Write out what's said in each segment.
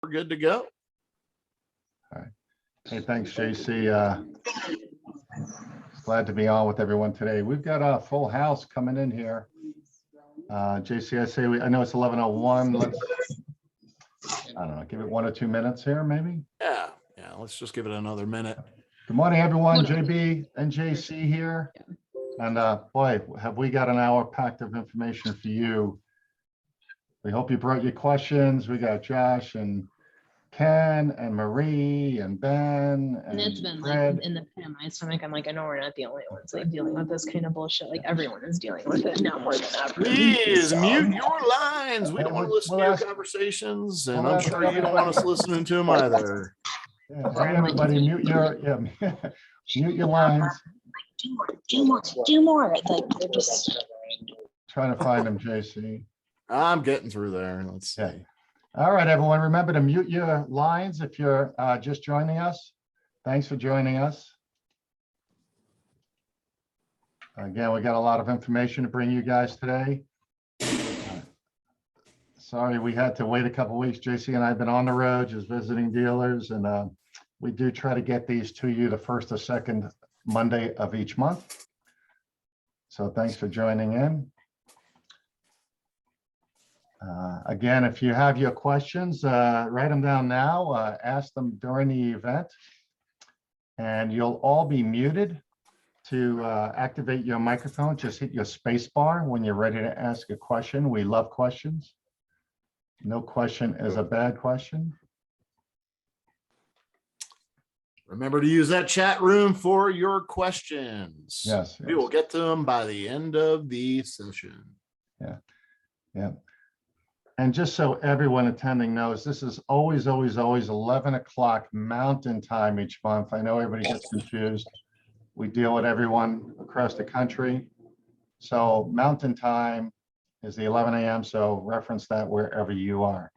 We're good to go. All right. Hey, thanks, JC. Glad to be on with everyone today. We've got a full house coming in here. JC, I know it's 11:01. Let's, I don't know, give it 1 or 2 minutes here, maybe. Yeah. Let's just give it another minute. Good morning, everyone. JB and JC here. And boy, have we got an hour packed of information for you. We hope you brought your questions. We got Josh and Ken and Marie and Ben and it's been Fred. like in the pit of my stomach. I'm like, I know we're not the only ones like dealing with this kind of bullshit. Like everyone is dealing with it now more than ever. Please So, mute your lines. We don't want to listen to your conversations, and I'm sure you don't want us listening to them either. Yeah, hey, everybody, mute your mute your lines. Do more. Like they're just Trying to find them, JC. I'm getting through there. Let's see. Yeah. All right, everyone, remember to mute your lines if you're just joining us. Thanks for joining us. Again, we got a lot of information to bring you guys today. Sorry, we had to wait a couple of weeks. JC and I have been on the road just visiting dealers, and we do try to get these to you the first or second Monday of each month. So thanks for joining in. Again, if you have your questions, write them down now, ask them during the event, and you'll all be muted. To activate your microphone, just hit your space bar when you're ready to ask a question. We love questions. No question is a bad question. Remember to use that chat room for your questions. Yes. We will get to them by the end of the session. Yeah. And just so everyone attending knows, this is always 11 o'clock Mountain Time each month. I know everybody gets confused. We deal with everyone across the country. So Mountain Time is the 11 a.m. So reference that wherever you are.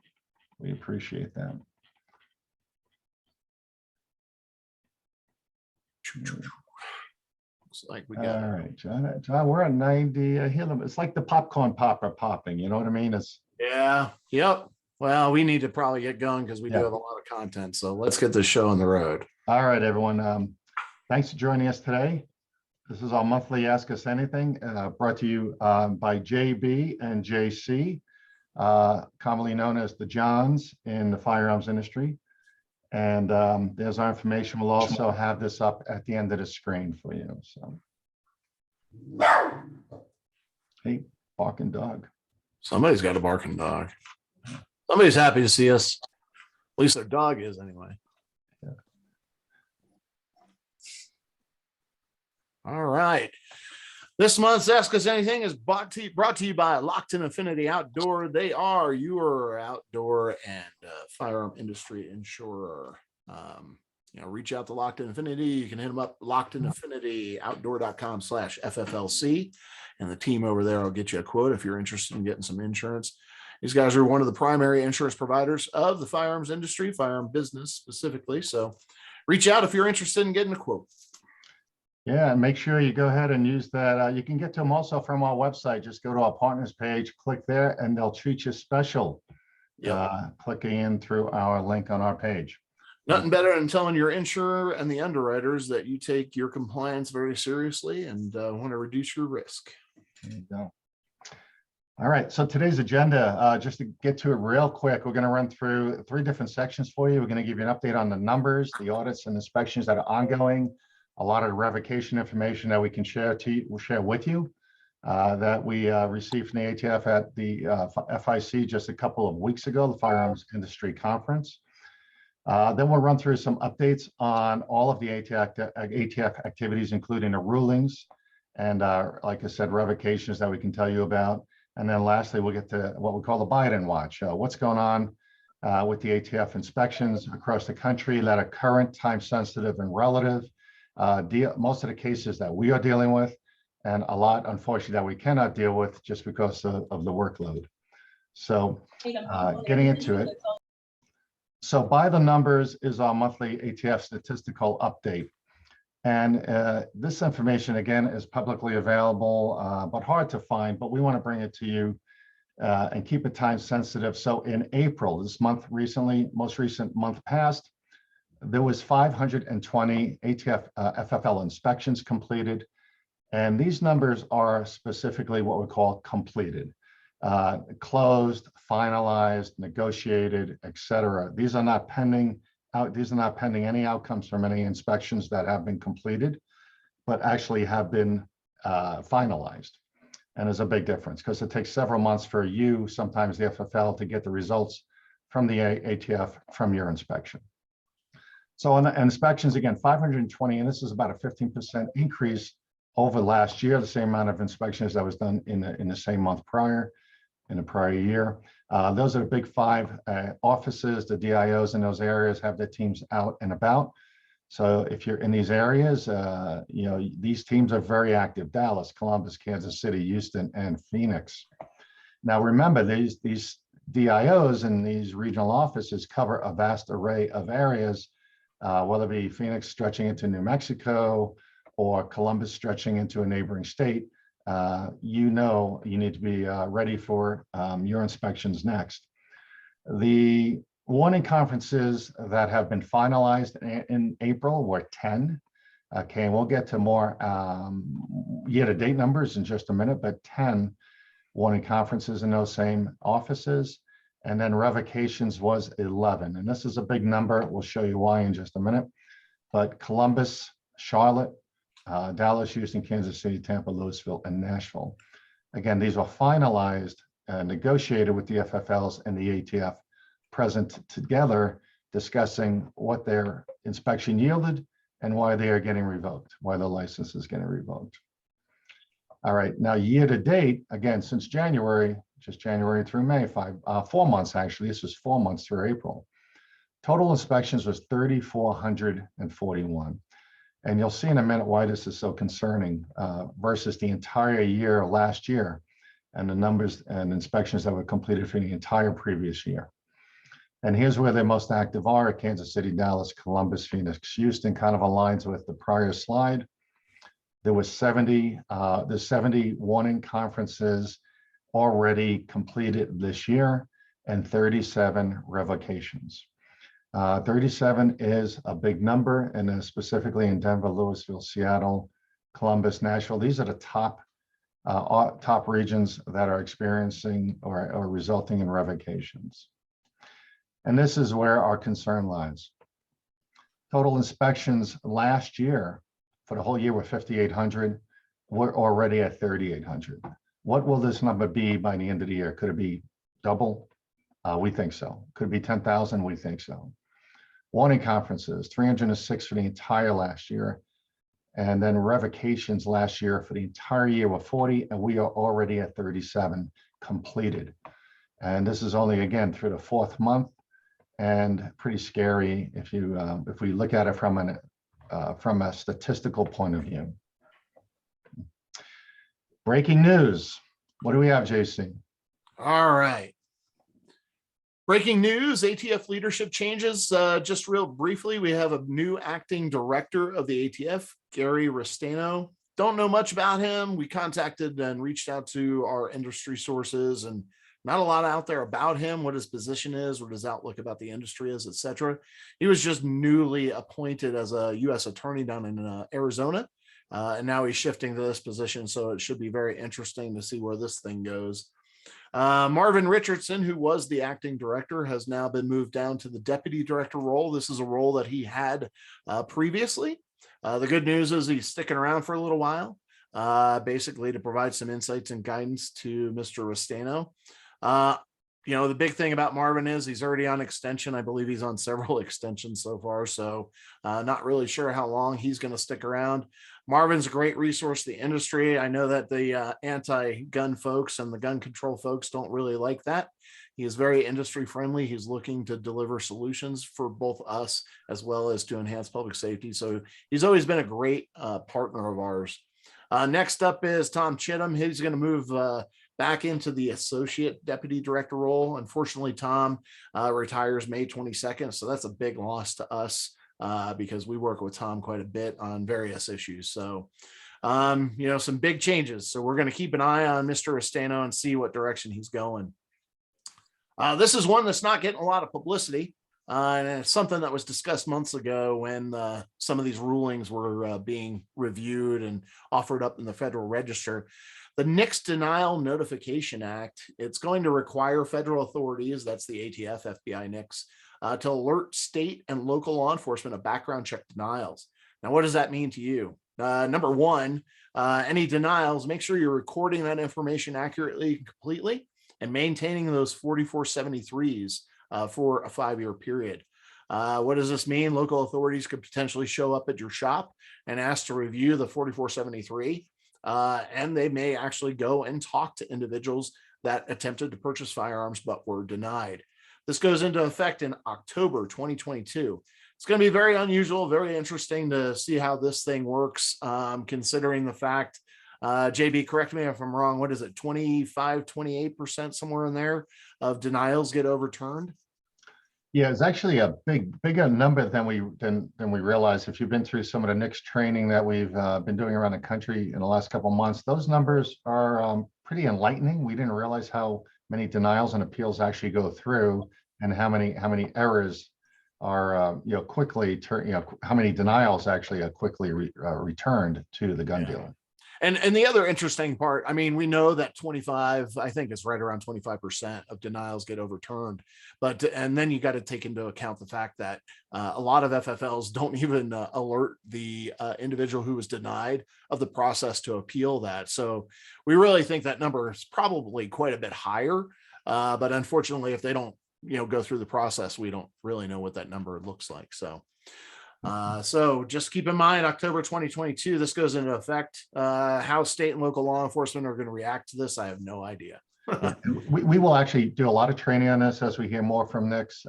We appreciate that. Looks like we got. All right, John, we're at 90. I hear them. It's like the popcorn popper popping. You know what I mean? It's Yep. Well, we need to probably get going because we do have a lot of content. So let's get this show on the road. All right, everyone. Thanks for joining us today. This is our monthly Ask Us Anything, brought to you by JB and JC, commonly known as the Johns in the firearms industry. And there's our information. We'll also have this up at the end of the screen for you. So, hey, barking dog. Somebody's got a barking dog. Somebody's happy to see us. At least their dog is anyway. Yeah. All right. This month's Ask Us Anything is brought to you by Locked In Affinity Outdoor. They are your outdoor and firearm industry insurer. Reach out to Locked In Affinity. You can hit them up, lockedinaffinityOutdoor.com/FFLC. And the team over there will get you a quote if you're interested in getting some insurance. These guys are one of the primary insurance providers of the firearms industry, firearm business specifically. So reach out if you're interested in getting a quote. Yeah, and make sure you go ahead and use that. You can get to them also from our website. Just go to our partners page, click there, and they'll treat you special. Clicking in through our link on our page. Nothing better than telling your insurer and the underwriters that you take your compliance very seriously and want to reduce your risk. There you go. All right, so today's agenda, just to get to it real quick, we're going to run through 3 different sections for you. We're going to give you an update on the numbers, the audits and inspections that are ongoing, a lot of revocation information that we can share with you that we received from the ATF at the FIC just a couple of weeks ago, the Firearms Industry Conference. Then we'll run through some updates on all of the ATF activities, including the rulings and, like I said, revocations that we can tell you about. And then lastly, we'll get to what we call the Biden watch. What's going on with the ATF inspections across the country that are current, time sensitive, and relative. Most of the cases that we are dealing with, and a lot, unfortunately, that we cannot deal with just because of the workload. So getting into it. So by the numbers is our monthly ATF statistical update. And this information, again, is publicly available, but hard to find, but we want to bring it to you and keep it time sensitive. So in April, this month recently, most recent month past, there was 520 ATF FFL inspections completed. And these numbers are specifically what we call completed, closed, finalized, negotiated, etc. These are not pending any outcomes from any inspections that have been completed, but actually have been finalized. And there's a big difference because it takes several months for you, sometimes the FFL, to get the results from the ATF from your inspection. So on the inspections, again, 520, and this is about a 15% increase over last year, the same amount of inspections that was done in the same month prior, in the prior year. Those are the big five offices. The DIOs in those areas have their teams out and about. So if you're in these areas, you know, these teams are very active: Dallas, Columbus, Kansas City, Houston, and Phoenix. Now, remember, these DIOs and these regional offices cover a vast array of areas, whether it be Phoenix stretching into New Mexico or Columbus stretching into a neighboring state. You know, you need to be ready for your inspections next. The warning conferences that have been finalized in April were 10. Okay, and we'll get to more year-to-date numbers in just a minute, but 10 warning conferences in those same offices. And then revocations was 11. And this is a big number. We'll show you why in just a minute. But Columbus, Charlotte, Dallas, Houston, Kansas City, Tampa, Louisville, and Nashville. Again, these were finalized, negotiated with the FFLs and the ATF present together, discussing what their inspection yielded and why they are getting revoked, why the license is getting revoked. All right, now year to date, again, since January, just January through May, 4 months actually, this was 4 months through April. Total inspections was 3,441. And you'll see in a minute why this is so concerning versus the entire year last year and the numbers and inspections that were completed for the entire previous year. And here's where the most active are: Kansas City, Dallas, Columbus, Phoenix, Houston. Kind of aligns with the prior slide. There was 70 warning conferences already completed this year and 37 revocations. 37 is a big number, and specifically in Denver, Louisville, Seattle, Columbus, Nashville. These are the top regions that are experiencing or resulting in revocations. And this is where our concern lies. Total inspections last year for the whole year were 5,800. We're already at 3,800. What will this number be by the end of the year? Could it be double? We think so. Could it be 10,000? We think so. Warning conferences, 306 for the entire last year. And then revocations last year for the entire year were 40, and we are already at 37 completed. And this is only, again, through the 4th month, and pretty scary if we look at it from a statistical point of view. Breaking news. What do we have, JC? All right. Breaking news, ATF leadership changes. Just real briefly, we have a new acting director of the ATF, Gary Restaino. Don't know much about him. We contacted and reached out to our industry sources, and not a lot out there about him, what his position is, what his outlook about the industry is, etc. He was just newly appointed as a U.S. attorney down in Arizona, and now he's shifting to this position, so it should be very interesting to see where this thing goes. Marvin Richardson, who was the acting director, has now been moved down to the deputy director role. This is a role that he had previously. The good news is he's sticking around for a little while, basically to provide some insights and guidance to Mr. Restaino. You know, the big thing about Marvin is he's already on extension. I believe he's on several extensions so far, so not really sure how long he's going to stick around. Marvin's a great resource to the industry. I know that the anti-gun folks and the gun control folks don't really like that. He is very industry friendly. He's looking to deliver solutions for both us as well as to enhance public safety. So he's always been a great partner of ours. Next up is Tom Chittum. He's going to move back into the associate deputy director role. Unfortunately, Tom retires May 22nd. So that's a big loss to us because we work with Tom quite a bit on various issues. So some big changes. So we're going to keep an eye on Mr. Estano and see what direction he's going. This is one that's not getting a lot of publicity. And it's something that was discussed months ago when some of these rulings were being reviewed and offered up in the Federal Register. The NICS Denial Notification Act, it's going to require federal authorities, that's the ATF, FBI, NICS, to alert state and local law enforcement of background check denials. Now, what does that mean to you? Number one, any denials, make sure you're recording that information accurately and completely and maintaining those 4473s for a 5-year period. What does this mean? Local authorities could potentially show up at your shop and ask to review the 4473. And they may actually go and talk to individuals that attempted to purchase firearms but were denied. This goes into effect in October 2022. It's going to be very unusual, very interesting to see how this thing works, considering the fact, JB, correct me if I'm wrong, what is it, 25, 28%, somewhere in there, of denials get overturned? Yeah, it's actually a bigger number than we realize. If you've been through some of the NICS training that we've been doing around the country in the last couple of months, those numbers are pretty enlightening. We didn't realize how many denials and appeals actually go through, and how many errors are quickly how many denials actually are quickly returned to the gun dealer. And the other interesting part, I mean, we know that 25, I think it's right around 25% of denials get overturned, and then you got to take into account the fact that a lot of FFLs don't even alert the individual who was denied of the process to appeal that. So we really think that number is probably quite a bit higher, but unfortunately, if they don't, go through the process, we don't really know what that number looks like. So just keep in mind, October 2022, this goes into effect. How state and local law enforcement are going to react to this, I have no idea. we will actually do a lot of training on this as we hear more from NICS.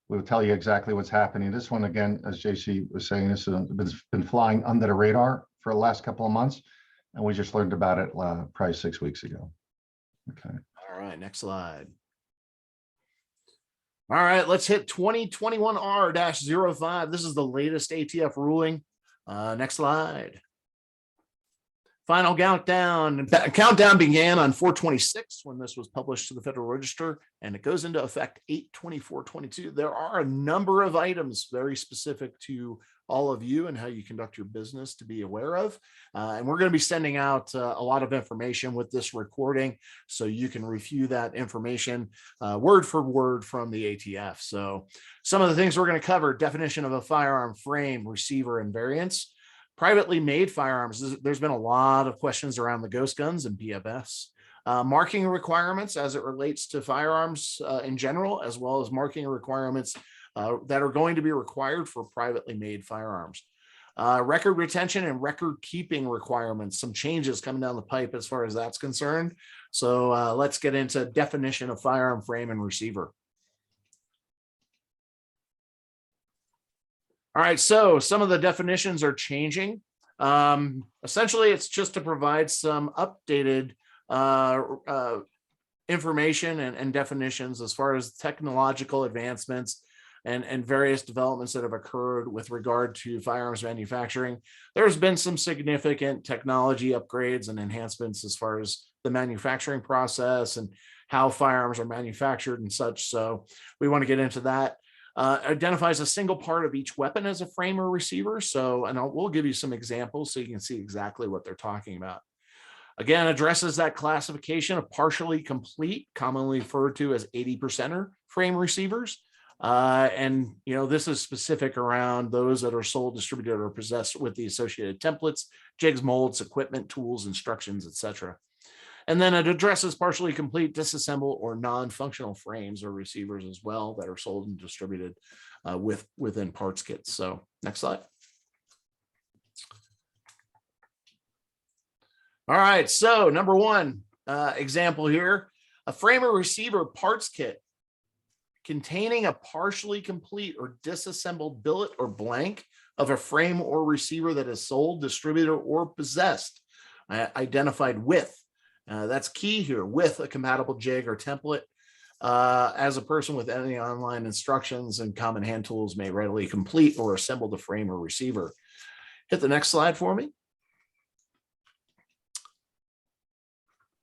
We will tell you exactly what's happening. This one, again, as JC was saying, this has been flying under the radar for the last couple of months, and we just learned about it probably 6 weeks ago. Okay. All right, next slide. All right, let's hit 2021R-05. This is the latest ATF ruling. Next slide. Final countdown. Countdown began on 4/26 when this was published to the Federal Register, and it goes into effect 8/24/22. There are a number of items very specific to all of you and how you conduct your business to be aware of. And we're going to be sending out a lot of information with this recording, so you can review that information word for word from the ATF. So some of the things we're going to cover: definition of a firearm, frame, receiver, and variants. Privately made firearms. There's been a lot of questions around the ghost guns and PFS. Marking requirements as it relates to firearms in general, as well as marking requirements that are going to be required for privately made firearms. Record retention and record keeping requirements, some changes coming down the pipe as far as that's concerned. So let's get into definition of firearm, frame, and receiver. All right, so some of the definitions are changing. Essentially, it's just to provide some updated information and definitions as far as technological advancements and various developments that have occurred with regard to firearms manufacturing. There's been some significant technology upgrades and enhancements as far as the manufacturing process and how firearms are manufactured and such. So we want to get into that. Identifies a single part of each weapon as a frame or receiver. So, and we'll give you some examples so you can see exactly what they're talking about. Again, addresses that classification of partially complete, commonly referred to as 80%er frame receivers. And, this is specific around those that are sold, distributed, or possessed with the associated templates, jigs, molds, equipment, tools, instructions, etc. And then it addresses partially complete, disassembled, or non-functional frames or receivers as well that are sold and distributed within parts kits. So next slide. All right, so number one example here, a frame or receiver parts kit containing a partially complete or disassembled billet or blank of a frame or receiver that is sold, distributed, or possessed, identified with. That's key here, with a compatible jig or template, as a person with any online instructions and common hand tools may readily complete or assemble the frame or receiver. Hit the next slide for me.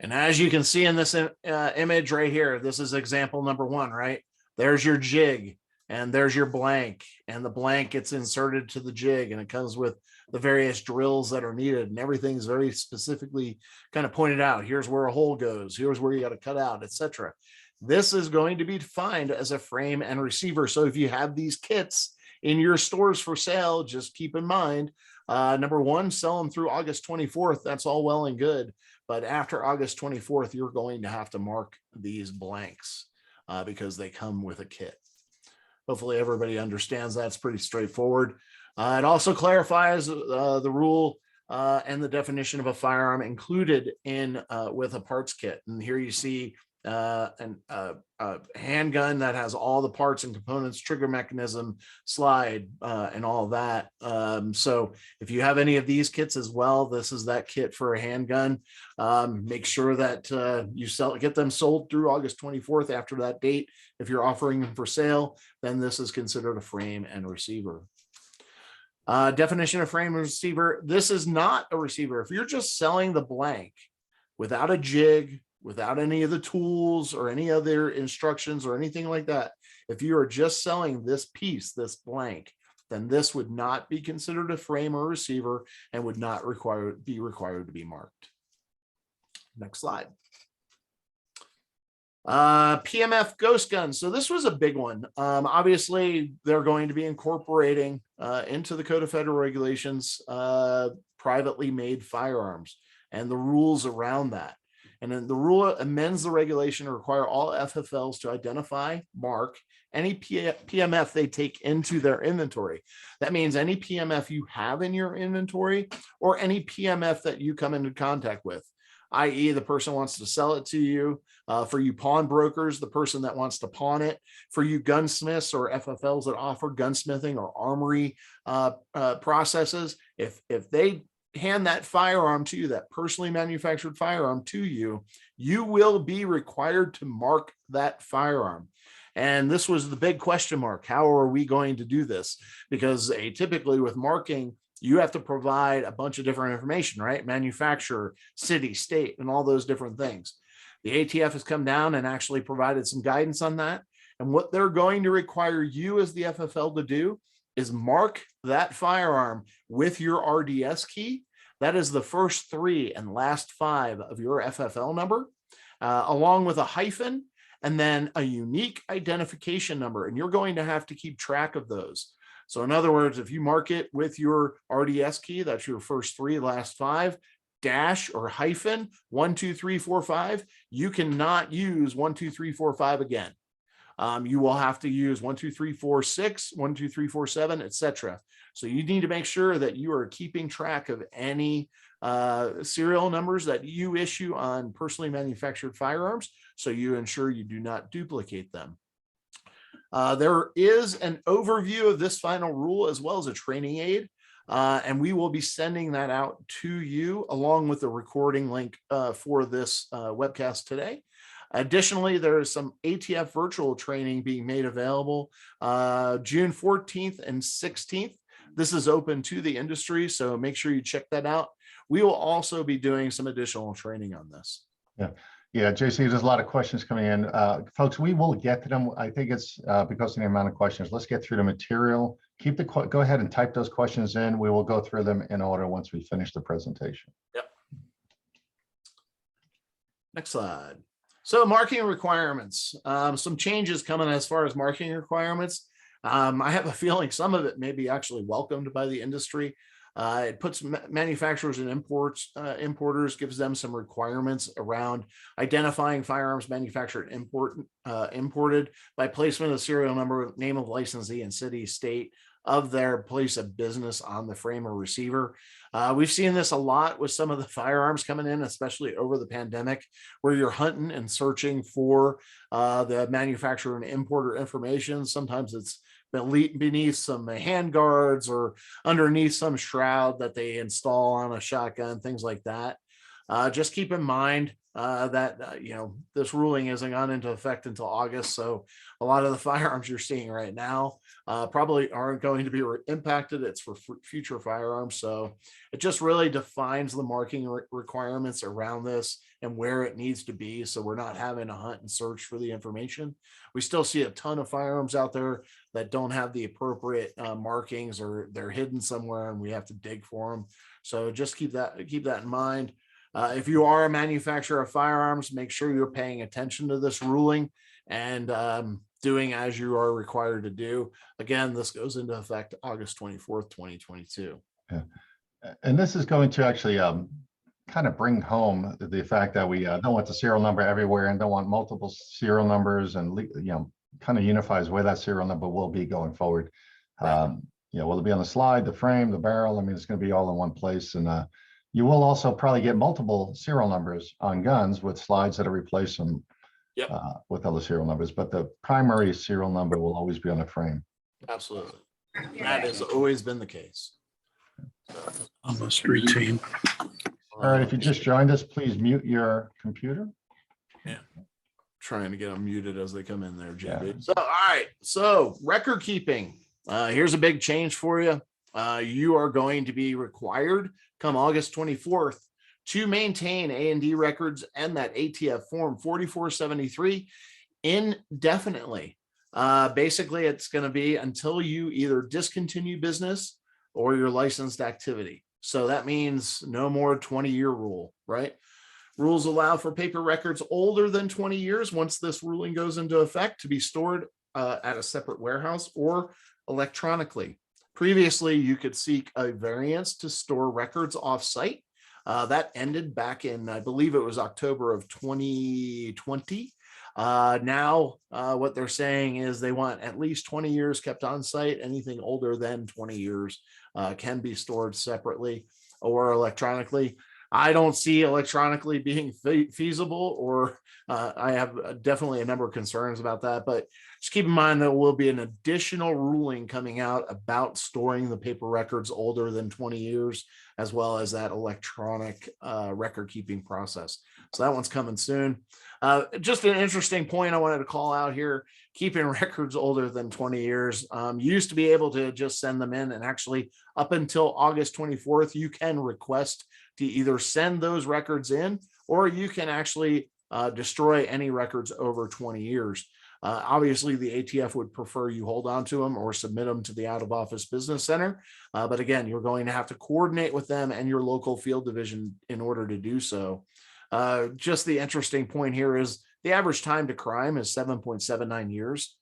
And as you can see in this image right here, this is example number one, right? There's your jig and there's your blank, and the blank gets inserted to the jig, and it comes with the various drills that are needed, and everything's very specifically kind of pointed out. Here's where a hole goes. Here's where you got to cut out, etc. This is going to be defined as a frame and receiver. So if you have these kits in your stores for sale, just keep in mind, number one, sell them through August 24th. That's all well and good. But after August 24th, you're going to have to mark these blanks because they come with a kit. Hopefully everybody understands that's pretty straightforward. It also clarifies the rule and the definition of a firearm included in with a parts kit. And here you see a handgun that has all the parts and components, trigger mechanism, slide, and all of that. So if you have any of these kits as well, this is that kit for a handgun. Make sure that you get them sold through August 24th. After that date, if you're offering them for sale, then this is considered a frame and receiver. Definition of frame and receiver. This is not a receiver. If you're just selling the blank without a jig, without any of the tools or any other instructions or anything like that, if you are just selling this piece, this blank, then this would not be considered a frame or receiver and would not be required to be marked. Next slide. PMF ghost guns. So this was a big one. Obviously, they're going to be incorporating into the Code of Federal Regulations privately made firearms and the rules around that. And then the rule amends the regulation to require all FFLs to identify, mark any PMF they take into their inventory. That means any PMF you have in your inventory or any PMF that you come into contact with, i.e. the person wants to sell it to you, for you pawnbrokers, the person that wants to pawn it, for you gunsmiths or FFLs that offer gunsmithing or armory processes. If they hand that firearm to you, that personally manufactured firearm to you, you will be required to mark that firearm. And this was the big question mark. How are we going to do this? Because typically with marking, you have to provide a bunch of different information, right? Manufacturer, city, state, and all those different things. The ATF has come down and actually provided some guidance on that. And what they're going to require you as the FFL to do is mark that firearm with your RDS key. That is the first 3 and last 5 of your FFL number, along with a hyphen and then a unique identification number. And you're going to have to keep track of those. So in other words, if you mark it with your RDS key, that's your first 3, last 5, dash or hyphen 1, 2, 3, 4, 5, you cannot use 1, 2, 3, 4, 5 again. You will have to use 1, 2, 3, 4, 6, 1, 2, 3, 4, 7, etc. So you need to make sure that you are keeping track of any serial numbers that you issue on personally manufactured firearms, so you ensure you do not duplicate them. There is an overview of this final rule as well as a training aid, and we will be sending that out to you along with the recording link for this webcast today. Additionally, there is some ATF virtual training being made available June 14th and 16th. This is open to the industry, so make sure you check that out. We will also be doing some additional training on this. Yeah, JC, there's a lot of questions coming in. Folks, we will get to them. I think it's because of the amount of questions. Let's get through the material. Go ahead and type those questions in. We will go through them in order once we finish the presentation. Yep. Next slide. So marking requirements, some changes coming as far as marking requirements. I have a feeling some of it may be actually welcomed by the industry. It puts manufacturers and importers, gives them some requirements around identifying firearms manufactured and imported by placement of serial number, name of licensee, and city, state of their place of business on the frame or receiver. We've seen this a lot with some of the firearms coming in, especially over the pandemic, where you're hunting and searching for the manufacturer and importer information. Sometimes it's beneath some hand guards or underneath some shroud that they install on a shotgun, things like that. Just keep in mind, that this ruling isn't gone into effect until August. So a lot of the firearms you're seeing right now probably aren't going to be impacted. It's for future firearms. So it just really defines the marking requirements around this and where it needs to be. So we're not having to hunt and search for the information. We still see a ton of firearms out there that don't have the appropriate markings, or they're hidden somewhere and we have to dig for them. So just keep that in mind. If you are a manufacturer of firearms, make sure you're paying attention to this ruling and doing as you are required to do. Again, this goes into effect August 24th, 2022. Yeah. And this is going to actually kind of bring home the fact that we don't want the serial number everywhere and don't want multiple serial numbers, and kind of unifies where that serial number will be going forward. Right. Will it be on the slide, the frame, the barrel? I mean, it's going to be all in one place. And you will also probably get multiple serial numbers on guns with slides that are replaced them with other serial numbers, but the primary serial number will always be on the frame. Absolutely. That has always been the case. Almost routine. All right, if you just joined us, please mute your computer. Trying to get them muted as they come in there, JB. Yeah. So, all right. So record keeping. Here's a big change for you. You are going to be required come August 24th to maintain A&D records and that ATF form 4473 indefinitely. Basically, it's going to be until you either discontinue business or your licensed activity. So that means no more 20-year rule, right? Rules allow for paper records older than 20 years once this ruling goes into effect to be stored at a separate warehouse or electronically. Previously, you could seek a variance to store records off-site. That ended back in, I believe it was October of 2020. Now, what they're saying is they want at least 20 years kept on site. Anything older than 20 years can be stored separately or electronically. I don't see electronically being feasible, or I have definitely a number of concerns about that, but just keep in mind there will be an additional ruling coming out about storing the paper records older than 20 years, as well as that electronic record keeping process. So that one's coming soon. Just an interesting point I wanted to call out here, keeping records older than 20 years. You used to be able to just send them in, and actually up until August 24th, you can request to either send those records in, or you can actually destroy any records over 20 years. Obviously, the ATF would prefer you hold on to them or submit them to the out-of-office business center. But again, you're going to have to coordinate with them and your local field division in order to do so. Just the interesting point here is the average time to crime is 7.79 years.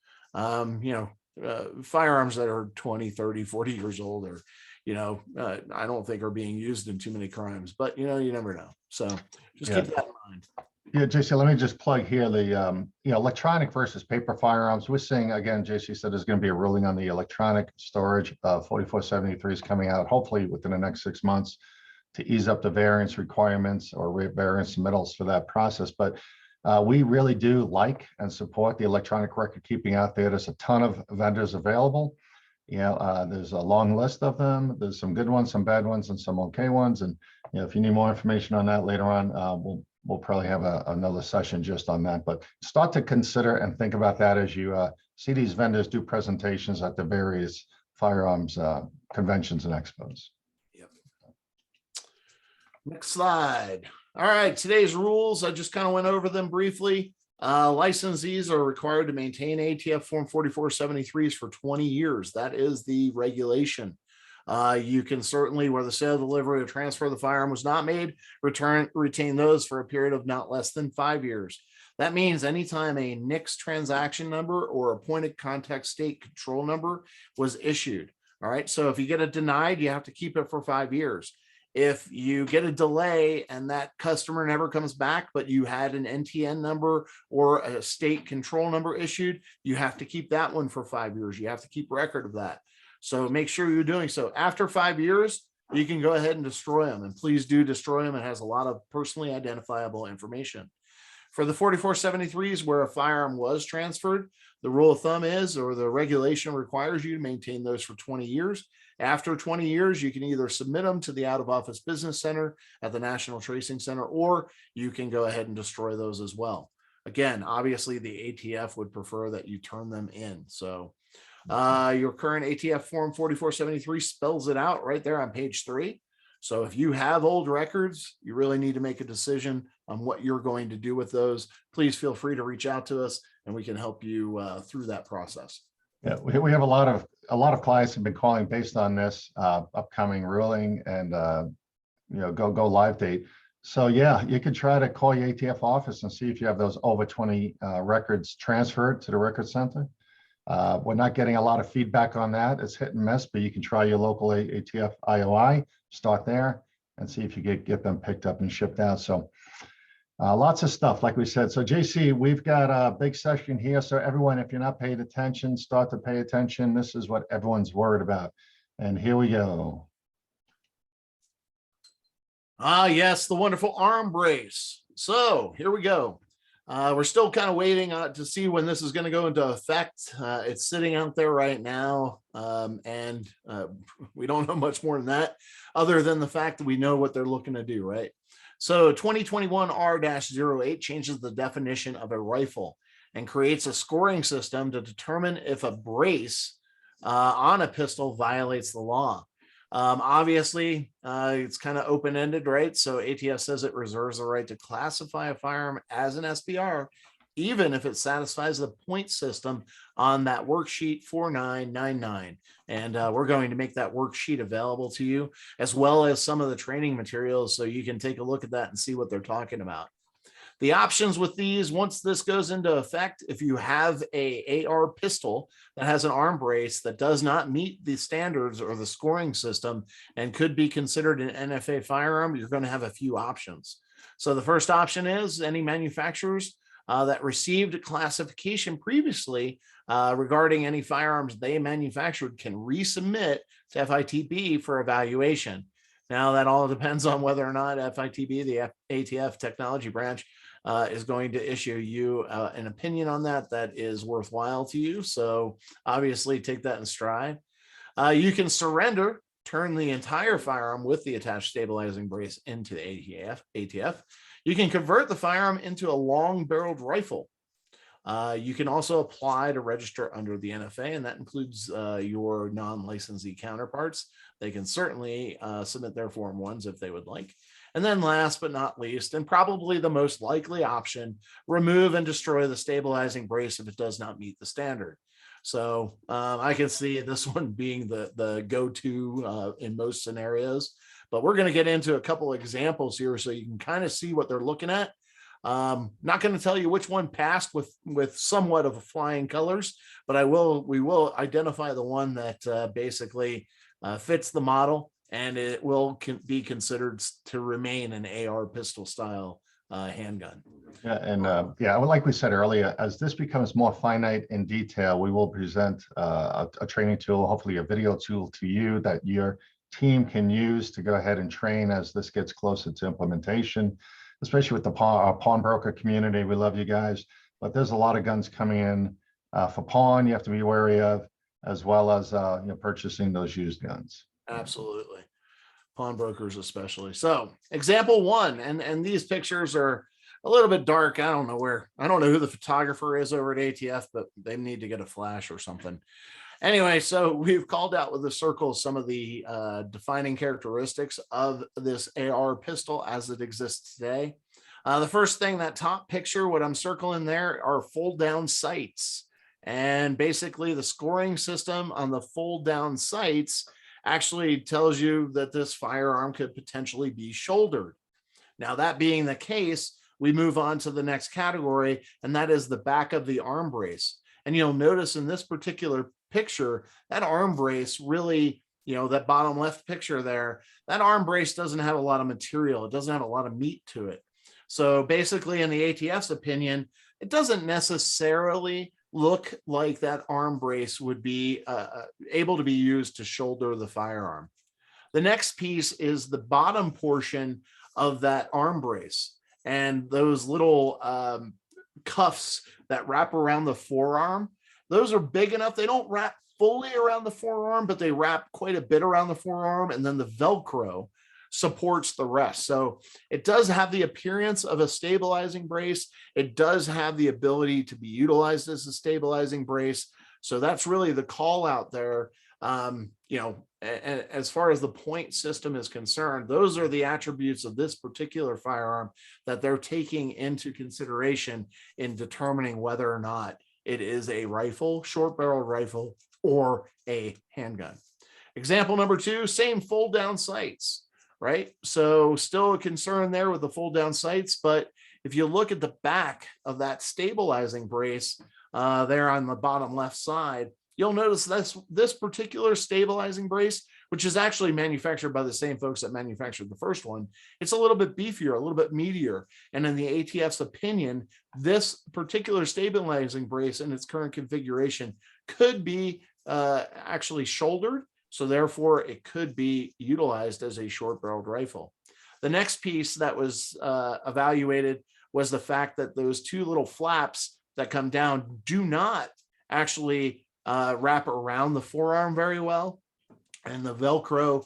Firearms that are 20, 30, 40 years old are, I don't think are being used in too many crimes, but you never know. So just keep that in mind. Yeah, JC, let me just plug here the electronic versus paper firearms. We're seeing, again, JC said there's going to be a ruling on the electronic storage. 4473 is coming out hopefully within the next 6 months to ease up the variance requirements or variance submittals for that process. But we really do like and support the electronic record keeping out there. There's a ton of vendors available. There's a long list of them. There's some good ones, some bad ones, and some okay ones. And if you need more information on that later on, we'll probably have another session just on that. But start to consider and think about that as you see these vendors do presentations at the various firearms conventions and expos. Yep. Next slide. All right, today's rules, I just kind of went over them briefly. Licensees are required to maintain ATF Form 4473s for 20 years. That is the regulation. You can certainly, where the sale, delivery, or transfer of the firearm was not made, retain those for a period of not less than 5 years. That means anytime a NICS transaction number or appointed contact state control number was issued. All right, so if you get it denied, you have to keep it for 5 years. If you get a delay and that customer never comes back, but you had an NTN number or a state control number issued, you have to keep that one for 5 years. You have to keep record of that. So make sure you're doing so. After 5 years, you can go ahead and destroy them, and please do destroy them. It has a lot of personally identifiable information. For the 4473s where a firearm was transferred, the rule of thumb is, or the regulation requires you to maintain those for 20 years. After 20 years, you can either submit them to the out-of-office business center at the National Tracing Center, or you can go ahead and destroy those as well. Again, obviously the ATF would prefer that you turn them in. So your current ATF form 4473 spells it out right there on page 3. So if you have old records, you really need to make a decision on what you're going to do with those. Please feel free to reach out to us and we can help you through that process. Yeah, we have a lot of clients have been calling based on this upcoming ruling and go live date. So yeah, you can try to call your ATF office and see if you have those over 20 records transferred to the record center. We're not getting a lot of feedback on that. It's hit and miss, but you can try your local ATF IOI, start there and see if you get them picked up and shipped out. So lots of stuff, like we said. So JC, we've got a big session here. So everyone, if you're not paying attention, start to pay attention. This is what everyone's worried about. And here we go. Yes, the wonderful arm brace. So here we go. We're still kind of waiting to see when this is going to go into effect. It's sitting out there right now, and we don't know much more than that, other than the fact that we know what they're looking to do, right? So 2021 R-08 changes the definition of a rifle and creates a scoring system to determine if a brace on a pistol violates the law. Obviously, it's kind of open-ended, right? So ATF says it reserves the right to classify a firearm as an SBR, even if it satisfies the point system on that worksheet 4999. And we're going to make that worksheet available to you, as well as some of the training materials, so you can take a look at that and see what they're talking about. The options with these, once this goes into effect, if you have a AR pistol that has an arm brace that does not meet the standards or the scoring system and could be considered an NFA firearm, you're going to have a few options. So the first option is any manufacturers that received classification previously regarding any firearms they manufactured can resubmit to FITB for evaluation. Now, that all depends on whether or not FITB, the ATF technology branch, is going to issue you an opinion on that is worthwhile to you. So obviously take that in stride. You can surrender, turn the entire firearm with the attached stabilizing brace into the ATF. You can convert the firearm into a long-barreled rifle. You can also apply to register under the NFA, and that includes your non-licensee counterparts. They can certainly submit their Form 1s if they would like. And then last but not least, and probably the most likely option, remove and destroy the stabilizing brace if it does not meet the standard. So I can see this one being the go-to in most scenarios, but we're going to get into a couple of examples here so you can kind of see what they're looking at. Not going to tell you which one passed with somewhat of flying colors, but we will identify the one that basically fits the model, and it will be considered to remain an AR pistol style handgun. Yeah, and yeah, like we said earlier, as this becomes more finite in detail, we will present a training tool, hopefully a video tool to you that your team can use to go ahead and train as this gets closer to implementation, especially with the pawnbroker community. We love you guys, but there's a lot of guns coming in for pawn you have to be wary of, as well as purchasing those used guns. Absolutely. Pawnbrokers especially. So example 1, and these pictures are a little bit dark. I don't know who the photographer is over at ATF, but they need to get a flash or something. Anyway, so we've called out with the circle some of the defining characteristics of this AR pistol as it exists today. The first thing, that top picture, what I'm circling there are fold down sights. And basically the scoring system on the fold down sights actually tells you that this firearm could potentially be shouldered. Now, that being the case, we move on to the next category, and that is the back of the arm brace. And you'll notice in this particular picture, that arm brace really, that bottom left picture there, that arm brace doesn't have a lot of material. It doesn't have a lot of meat to it. So basically, in the ATF's opinion, it doesn't necessarily look like that arm brace would be able to be used to shoulder the firearm. The next piece is the bottom portion of that arm brace. and those little cuffs that wrap around the forearm, those are big enough. They don't wrap fully around the forearm, but they wrap quite a bit around the forearm, and then the Velcro supports the rest. So it does have the appearance of a stabilizing brace. It does have the ability to be utilized as a stabilizing brace. So that's really the call out there. You know, as far as the point system is concerned, those are the attributes of this particular firearm that they're taking into consideration in determining whether or not it is a rifle, short barrel rifle, or a handgun. Example number 2, same fold down sights, right? So still a concern there with the fold down sights, but if you look at the back of that stabilizing brace there on the bottom left side, you'll notice this particular stabilizing brace, which is actually manufactured by the same folks that manufactured the first one. It's a little bit beefier, a little bit meatier. And in the ATF's opinion, this particular stabilizing brace in its current configuration could be actually shouldered. So therefore it could be utilized as a short barreled rifle. The next piece that was evaluated was the fact that those 2 little flaps that come down do not actually wrap around the forearm very well, and the Velcro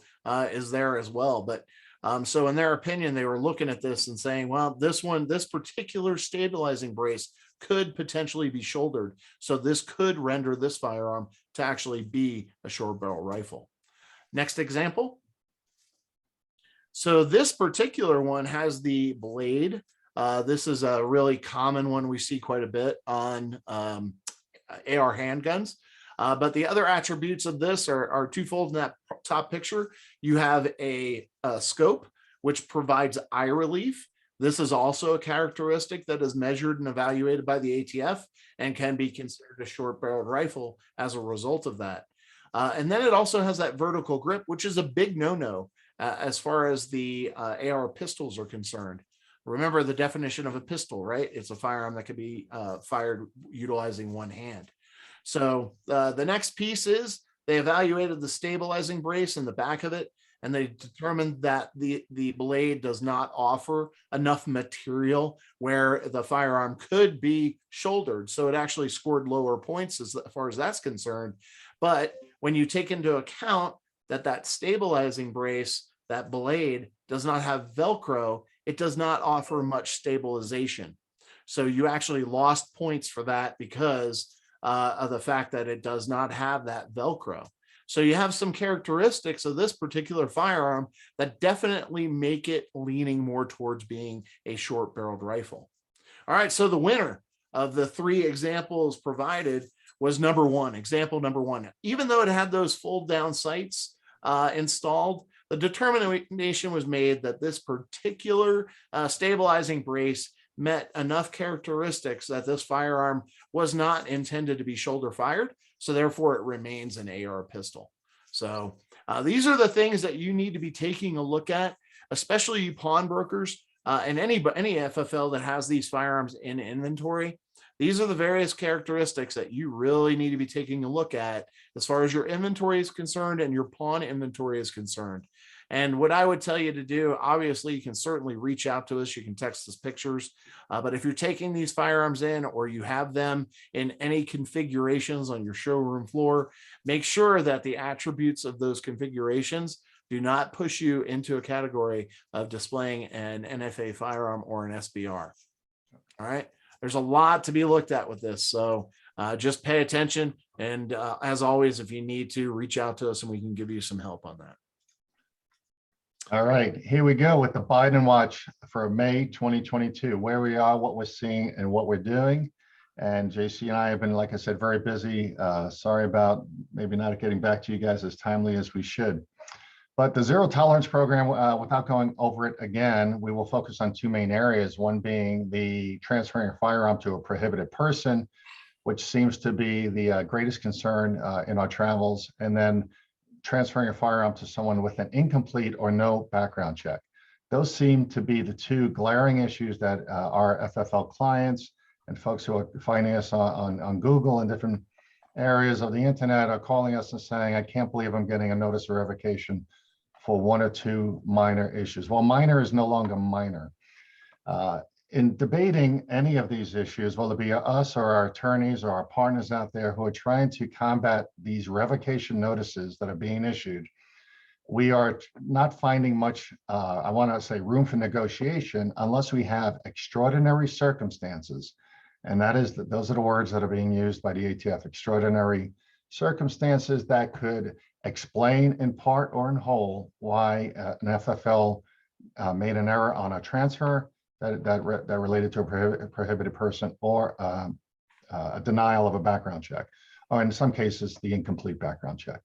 is there as well. But so in their opinion, they were looking at this and saying, well, this particular stabilizing brace could potentially be shouldered. So this could render this firearm to actually be a short barrel rifle. Next example. So this particular one has the blade. This is a really common one we see quite a bit on AR handguns. But the other attributes of this are twofold in that top picture. You have a scope, which provides eye relief. This is also a characteristic that is measured and evaluated by the ATF and can be considered a short barreled rifle as a result of that. And then it also has that vertical grip, which is a big no-no as far as the AR pistols are concerned. Remember the definition of a pistol, right? It's a firearm that can be fired utilizing one hand. So the next piece is they evaluated the stabilizing brace in the back of it, and they determined that the blade does not offer enough material where the firearm could be shouldered. So it actually scored lower points as far as that's concerned. But when you take into account that stabilizing brace, that blade does not have Velcro, it does not offer much stabilization. So you actually lost points for that because of the fact that it does not have that Velcro. So you have some characteristics of this particular firearm that definitely make it leaning more towards being a short barreled rifle. All right, so the winner of the 3 examples provided was example number one. Even though it had those fold down sights installed, the determination was made that this particular stabilizing brace met enough characteristics that this firearm was not intended to be shoulder fired. So therefore it remains an AR pistol. So these are the things that you need to be taking a look at, especially you pawnbrokers and any FFL that has these firearms in inventory. These are the various characteristics that you really need to be taking a look at as far as your inventory is concerned and your pawn inventory is concerned. And what I would tell you to do, obviously, you can certainly reach out to us. You can text us pictures. But if you're taking these firearms in or you have them in any configurations on your showroom floor, make sure that the attributes of those configurations do not push you into a category of displaying an NFA firearm or an SBR. All right. There's a lot to be looked at with this. So just pay attention. And as always, if you need to, reach out to us and we can give you some help on that. All right, here we go with the Biden Watch for May 2022, where we are, what we're seeing, and what we're doing. And JC and I have been, like I said, very busy. Sorry about maybe not getting back to you guys as timely as we should. But the zero tolerance program, without going over it again, we will focus on 2 main areas, one being the transferring a firearm to a prohibited person, which seems to be the greatest concern in our travels, and then transferring a firearm to someone with an incomplete or no background check. Those seem to be the 2 glaring issues that our FFL clients and folks who are finding us on Google and different areas of the internet are calling us and saying, I can't believe I'm getting a notice of revocation for 1 or 2 minor issues. Well, minor is no longer minor. In debating any of these issues, whether it be us or our attorneys or our partners out there who are trying to combat these revocation notices that are being issued, we are not finding much, I want to say, room for negotiation unless we have extraordinary circumstances. And that is, those are the words that are being used by the ATF, extraordinary circumstances that could explain in part or in whole why an FFL made an error on a transfer that related to a prohibited person, or a denial of a background check, or in some cases, the incomplete background check.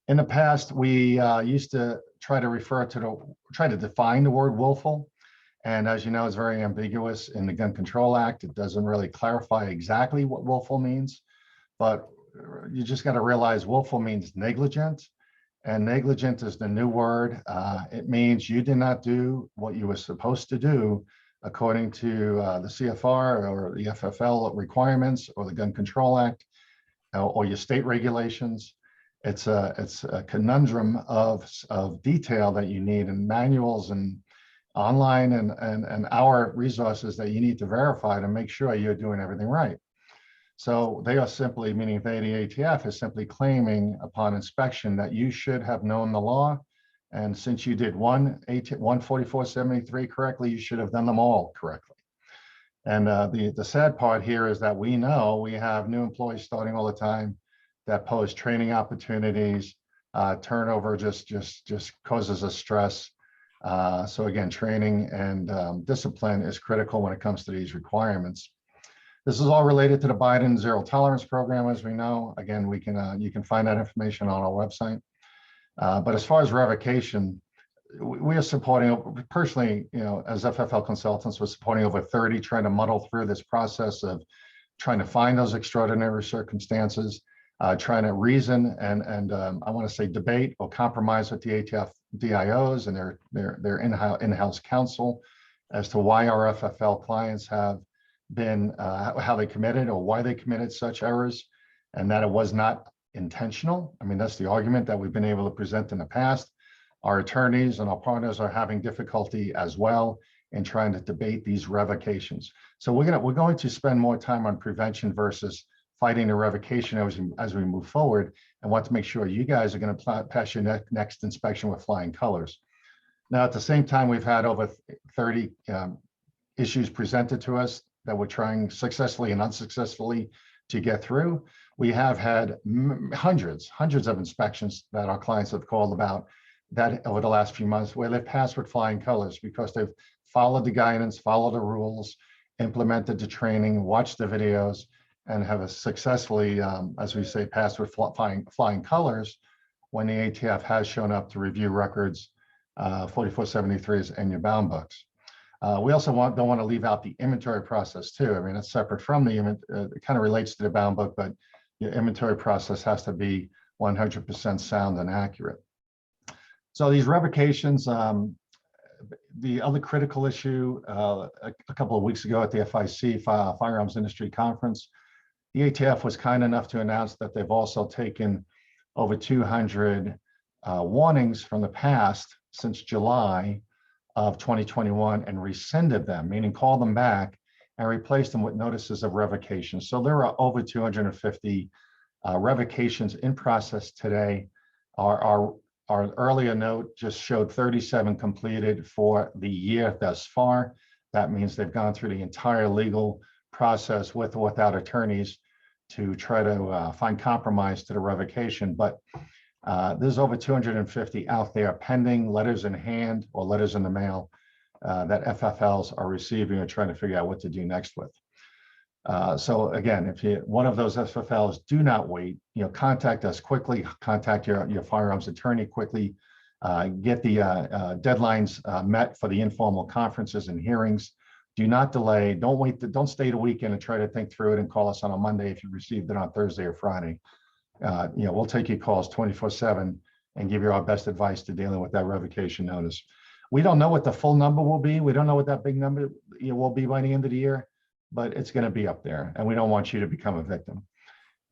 In the past, we used to try to define the word willful. And as you know, it's very ambiguous in the Gun Control Act. It doesn't really clarify exactly what willful means, but you just got to realize willful means negligent. And negligent is the new word. It means you did not do what you were supposed to do according to the CFR or the FFL requirements or the Gun Control Act or your state regulations. It's a conundrum of detail that you need, and manuals and online and our resources that you need to verify to make sure you're doing everything right. So they are simply, meaning they, the ATF, is simply claiming upon inspection that you should have known the law. And since you did 14473 correctly, you should have done them all correctly. And the sad part here is that we know we have new employees starting all the time that pose training opportunities. Turnover just causes us stress. So again, training and discipline is critical when it comes to these requirements. This is all related to the Biden Zero Tolerance Program, as we know. Again, you can find that information on our website. But as far as revocation, we are supporting, personally, as FFL consultants, we're supporting over 30, trying to muddle through this process of trying to find those extraordinary circumstances, trying to reason and I want to say debate or compromise with the ATF DIOs and their in-house counsel as to why our FFL clients have been, how they committed or why they committed such errors, and that it was not intentional. I mean, that's the argument that we've been able to present in the past. Our attorneys and our partners are having difficulty as well in trying to debate these revocations. So we're going to spend more time on prevention versus fighting the revocation as we move forward, and want to make sure you guys are going to pass your next inspection with flying colors. Now, at the same time, we've had over 30 issues presented to us that we're trying successfully and unsuccessfully to get through. We have had hundreds of inspections that our clients have called about that over the last few months, where they've passed with flying colors because they've followed the guidance, followed the rules, implemented the training, watched the videos, and have successfully, as we say, passed with flying colors when the ATF has shown up to review records, 4473s and your bound books. We also don't want to leave out the inventory process too. I mean, it's separate from the, it kind of relates to the bound book, but your inventory process has to be 100% sound and accurate. So these revocations, the other critical issue, a couple of weeks ago at the FIC, Firearms Industry Conference, the ATF was kind enough to announce that they've also taken over 200 warnings from the past since July of 2021 and rescinded them, meaning called them back and replaced them with notices of revocation. So there are over 250 revocations in process today. Our earlier note just showed 37 completed for the year thus far. That means they've gone through the entire legal process with or without attorneys to try to find compromise to the revocation. But there's over 250 out there pending, letters in hand or letters in the mail that FFLs are receiving or trying to figure out what to do next with. So again, if one of those FFLs, do not wait, contact us quickly, contact your firearms attorney quickly, get the deadlines met for the informal conferences and hearings. Do not delay, don't wait, don't stay the weekend and try to think through it and call us on a Monday if you received it on Thursday or Friday. We'll take your calls 24/7 and give you our best advice to dealing with that revocation notice. We don't know what the full number will be. We don't know what that big number will be by the end of the year, but it's going to be up there, and we don't want you to become a victim.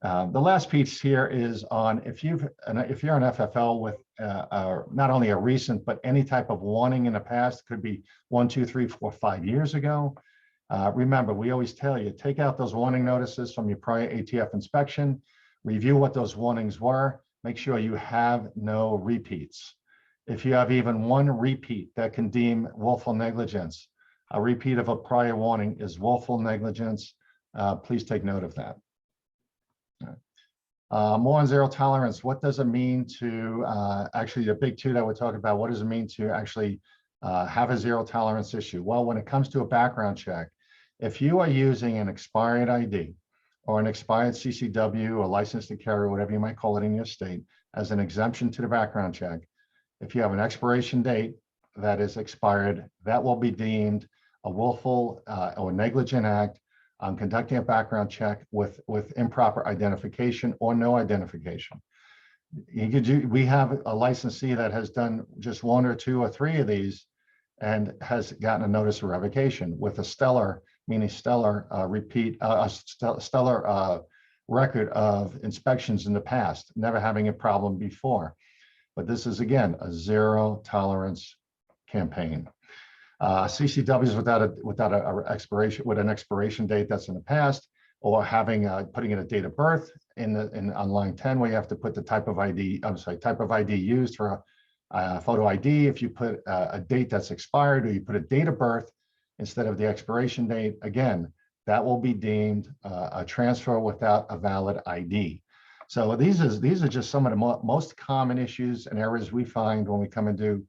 The last piece here is on if you're an FFL with not only a recent, but any type of warning in the past, could be 1, 2, 3, 4, 5 years ago. Remember, we always tell you, take out those warning notices from your prior ATF inspection, review what those warnings were, make sure you have no repeats. If you have even one repeat, that can deem willful negligence. A repeat of a prior warning is willful negligence. Please take note of that. More on zero tolerance. What does it mean to actually the big two that we're talking about? What does it mean to actually have a zero tolerance issue? Well, when it comes to a background check, if you are using an expired ID or an expired CCW or license to carry, whatever you might call it in your state, as an exemption to the background check, if you have an expiration date that is expired, that will be deemed a willful or negligent act on conducting a background check with improper identification or no identification. We have a licensee that has done just 1 or 2 or 3 of these and has gotten a notice of revocation with a stellar, meaning stellar stellar record of inspections in the past, never having a problem before. But this is, again, a zero tolerance campaign. CCWs without an expiration date that's in the past, or having putting in a date of birth on line 10, where you have to put the type of ID. Type of ID used for a photo ID. If you put a date that's expired, or you put a date of birth instead of the expiration date, again, that will be deemed a transfer without a valid ID. So these are just some of the most common issues and errors we find when we come and do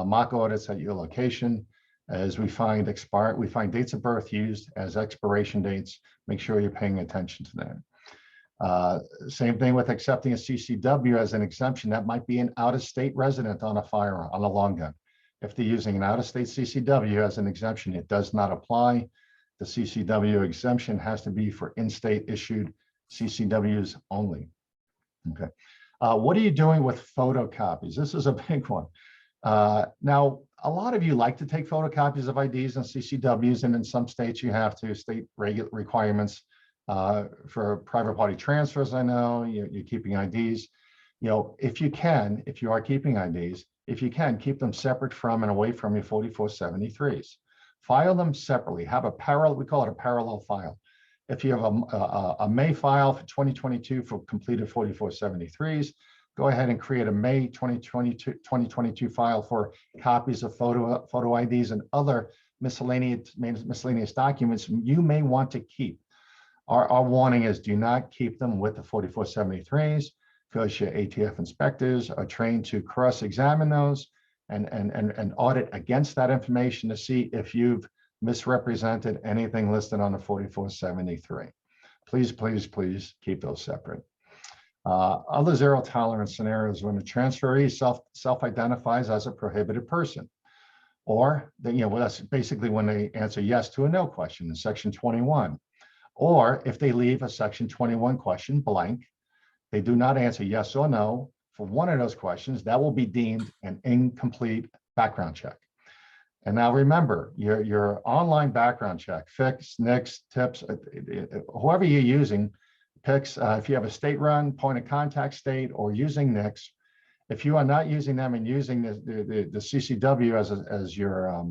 mock audits at your location. As we find dates of birth used as expiration dates. Make sure you're paying attention to that. Same thing with accepting a CCW as an exemption. That might be an out-of-state resident on a firearm, on a long gun. If they're using an out-of-state CCW as an exemption, it does not apply. The CCW exemption has to be for in-state issued CCWs only. Okay. What are you doing with photocopies? This is a big one. Now, a lot of you like to take photocopies of IDs and CCWs, and in some states you have to, state requirements for private party transfers. I know you're keeping IDs. If you are keeping IDs, if you can, keep them separate from and away from your 4473s. File them separately. Have a parallel, we call it a parallel file. If you have a May file for 2022 for completed 4473s, go ahead and create a May 2022 file for copies of photo IDs and other miscellaneous documents you may want to keep. Our warning is, do not keep them with the 4473s, because your ATF inspectors are trained to cross-examine those and audit against that information to see if you've misrepresented anything listed on the 4473. Please, please, please keep those separate. Other zero tolerance scenarios when the transferee self-identifies as a prohibited person, or that's basically when they answer yes to a no question in section 21, or if they leave a section 21 question blank, they do not answer yes or no for one of those questions, that will be deemed an incomplete background check. And now remember, your online background check, FIX, NICS, TIPS, whoever you're using, PICS, if you have a state-run point of contact state or using NICS, if you are not using them and using the CCW as your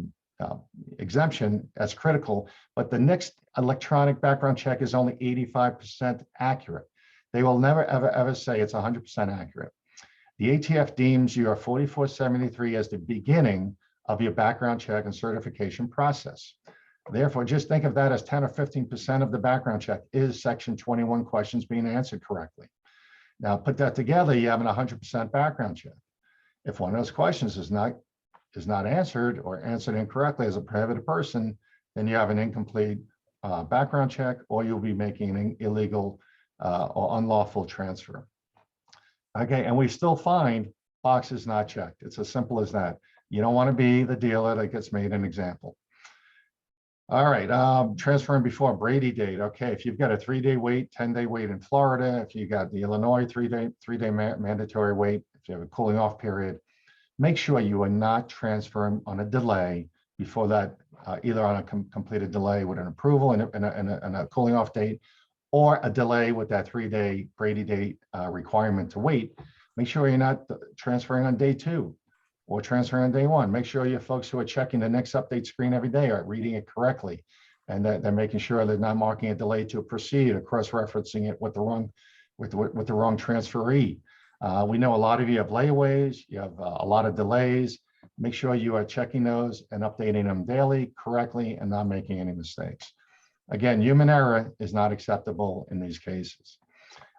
exemption, that's critical, but the NICS electronic background check is only 85% accurate. They will never, ever say it's 100% accurate. The ATF deems your 4473 as the beginning of your background check and certification process. Therefore, just think of that as 10 or 15% of the background check is section 21 questions being answered correctly. Now put that together, you have an 100% background check. If one of those questions is not answered or answered incorrectly as a prohibited person, then you have an incomplete background check, or you'll be making an illegal or unlawful transfer. Okay, and we still find boxes not checked. It's as simple as that. You don't want to be the dealer that gets made an example. All right, transferring before Brady date. Okay, if you've got a 3-day wait, 10-day wait in Florida, if you got the Illinois three-day mandatory wait, if you have a cooling off period, make sure you are not transferring on a delay before that, either on a completed delay with an approval and a cooling off date, or a delay with that 3-day Brady date requirement to wait, make sure you're not transferring on day 2 or transferring on day 1. Make sure your folks who are checking the next update screen every day are reading it correctly, and that they're making sure they're not marking a delay to proceed or cross-referencing it with the wrong transferee. We know a lot of you have layaways, you have a lot of delays. Make sure you are checking those and updating them daily correctly and not making any mistakes. Again, human error is not acceptable in these cases.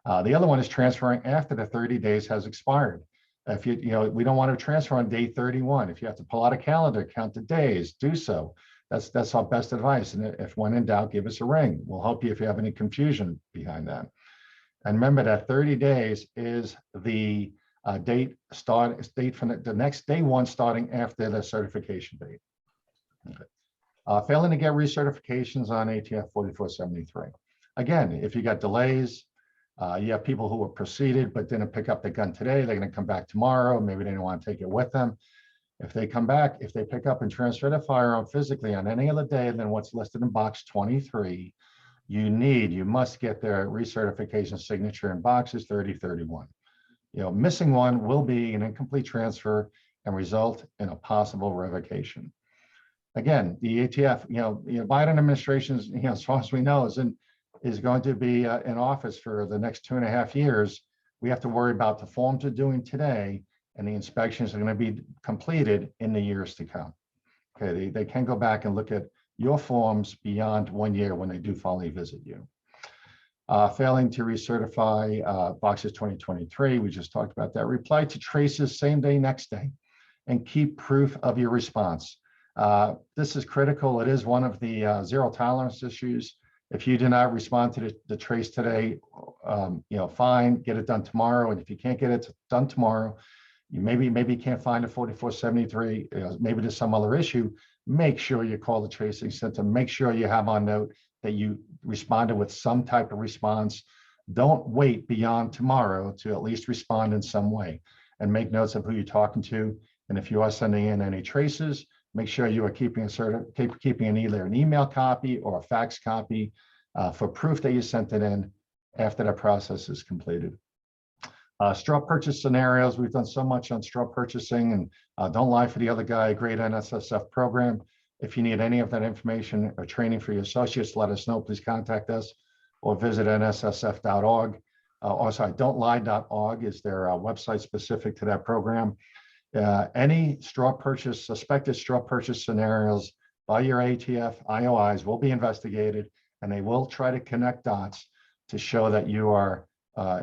The other one is transferring after the 30 days has expired. If we don't want to transfer on day 31. If you have to pull out a calendar, count the days, do so. That's our best advice. And if when in doubt, give us a ring. We'll help you if you have any confusion behind that. And remember that 30 days is the date from the next day 1 starting after the certification date. Okay. Failing to get recertifications on ATF 4473. Again, if you got delays, you have people who were preceded but didn't pick up the gun today, they're going to come back tomorrow. Maybe they didn't want to take it with them. If they come back, if they pick up and transfer the firearm physically on any other day than what's listed in box 23, you must get their recertification signature in boxes 30, 31. Missing one will be an incomplete transfer and result in a possible revocation. Again, the ATF, Biden administration's, as far as we know, is going to be in office for the next 2.5 years. We have to worry about the forms we're doing today, and the inspections are going to be completed in the years to come. Okay, they can go back and look at your forms beyond 1 year when they do finally visit you. Failing to recertify boxes 2023, we just talked about that. Reply to traces same day, next day, and keep proof of your response. This is critical. It is one of the zero tolerance issues. If you do not respond to the trace today, fine, get it done tomorrow. And if you can't get it done tomorrow, you maybe can't find a 4473, maybe there's some other issue. Make sure you call the tracing center. Make sure you have on note that you responded with some type of response. Don't wait beyond tomorrow to at least respond in some way, and make notes of who you're talking to. And if you are sending in any traces, make sure you are keeping either an email copy or a fax copy for proof that you sent it in after that process is completed. Straw purchase scenarios. We've done so much on straw purchasing, and don't lie for the other guy, a great NSSF program. If you need any of that information or training for your associates, let us know. Please contact us or visit nssf.org. Don'tlie.org is their website specific to that program. Any suspected straw purchase scenarios by your ATF IOIs will be investigated, and they will try to connect dots to show that you are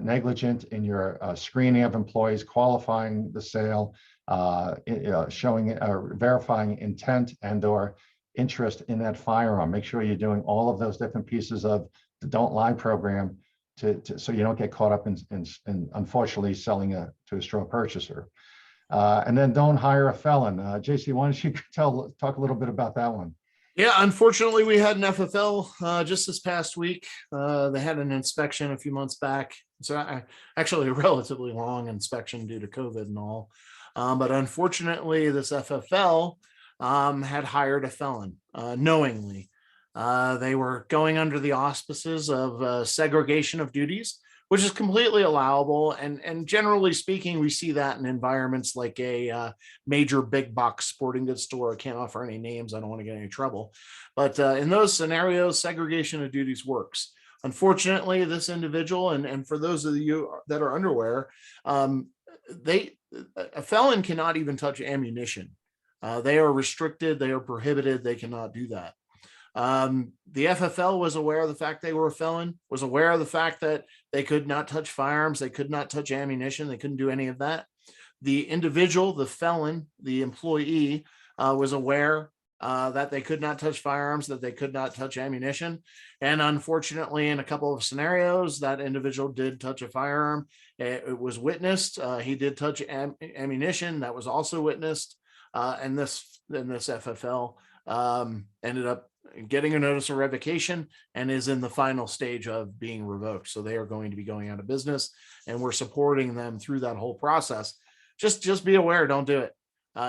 negligent in your screening of employees, qualifying the sale, showing or verifying intent and or interest in that firearm. Make sure you're doing all of those different pieces of the Don't Lie program so you don't get caught up in unfortunately selling to a straw purchaser. And then don't hire a felon. JC, why don't you talk a little bit about that one? Yeah, unfortunately, we had an FFL just this past week. They had an inspection a few months back. So actually a relatively long inspection due to COVID and all. But unfortunately, this FFL had hired a felon knowingly. They were going under the auspices of segregation of duties, which is completely allowable. And generally speaking, we see that in environments like a major big box sporting goods store. I can't offer any names. I don't want to get any trouble. But in those scenarios, segregation of duties works. Unfortunately, this individual, and for those of you that are unaware, a felon cannot even touch ammunition. They are restricted. They are prohibited. They cannot do that. The FFL was aware of the fact they were a felon, was aware of the fact that they could not touch firearms, they could not touch ammunition, they couldn't do any of that. The individual, the felon, the employee, was aware that they could not touch firearms, that they could not touch ammunition. And unfortunately, in a couple of scenarios, that individual did touch a firearm. It was witnessed. He did touch ammunition. That was also witnessed. And this FFL ended up getting a notice of revocation and is in the final stage of being revoked. So they are going to be going out of business, and we're supporting them through that whole process. Just be aware, don't do it.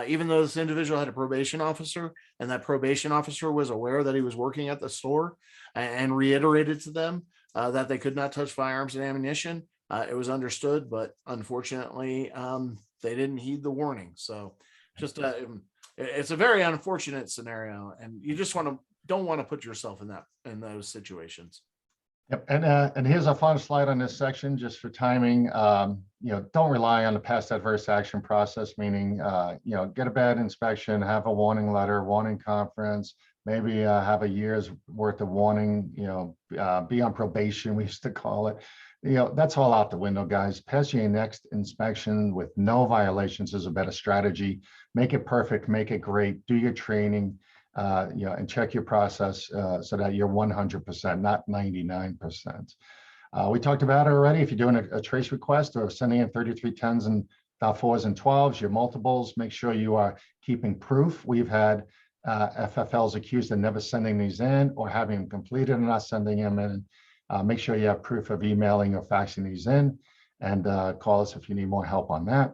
Even though this individual had a probation officer, and that probation officer was aware that he was working at the store and reiterated to them that they could not touch firearms and ammunition. It was understood, but unfortunately, they didn't heed the warning. So just it's a very unfortunate scenario, and you just don't want to put yourself in those situations. Yep, and here's a fun slide on this section, just for timing. Don't rely on the past adverse action process, meaning, get a bad inspection, have a warning letter, warning conference, maybe have a year's worth of warning, be on probation, we used to call it. That's all out the window, guys. Pass your next inspection with no violations is a better strategy. Make it perfect, make it great, do your training, and check your process so that you're 100%, not 99%. We talked about it already. If you're doing a trace request or sending in 3310s and .4s and 12s, your multiples, make sure you are keeping proof. We've had FFLs accused of never sending these in or having them completed and not sending them in. Make sure you have proof of emailing or faxing these in, and call us if you need more help on that.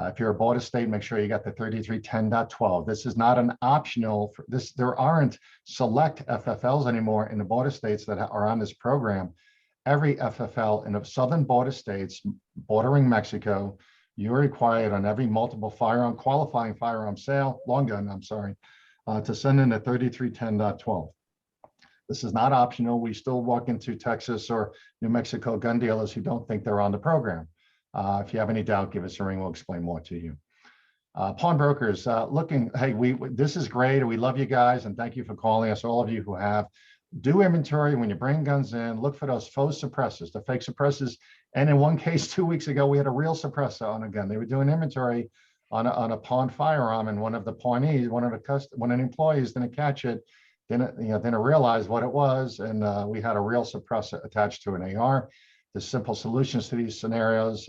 If you're a border state, make sure you got the 3310.12. This is not an optional for this. There aren't select FFLs anymore in the border states that are on this program. Every FFL in the southern border states bordering Mexico, you're required on every multiple firearm, qualifying firearm sale, long gun, I'm sorry, to send in a 3310.12. This is not optional. We still walk into Texas or New Mexico gun dealers who don't think they're on the program. If you have any doubt, give us a ring. We'll explain more to you. Pawnbrokers, hey, this is great. We love you guys, and thank you for calling us, all of you who have. Do inventory when you bring guns in. Look for those faux suppressors, the fake suppressors. And in one case 2 weeks ago, we had a real suppressor on a gun. They were doing inventory on a pawned firearm, and one of the pawnees, one of the employees didn't catch it. Didn't realize what it was, and we had a real suppressor attached to an AR. There's simple solutions to these scenarios.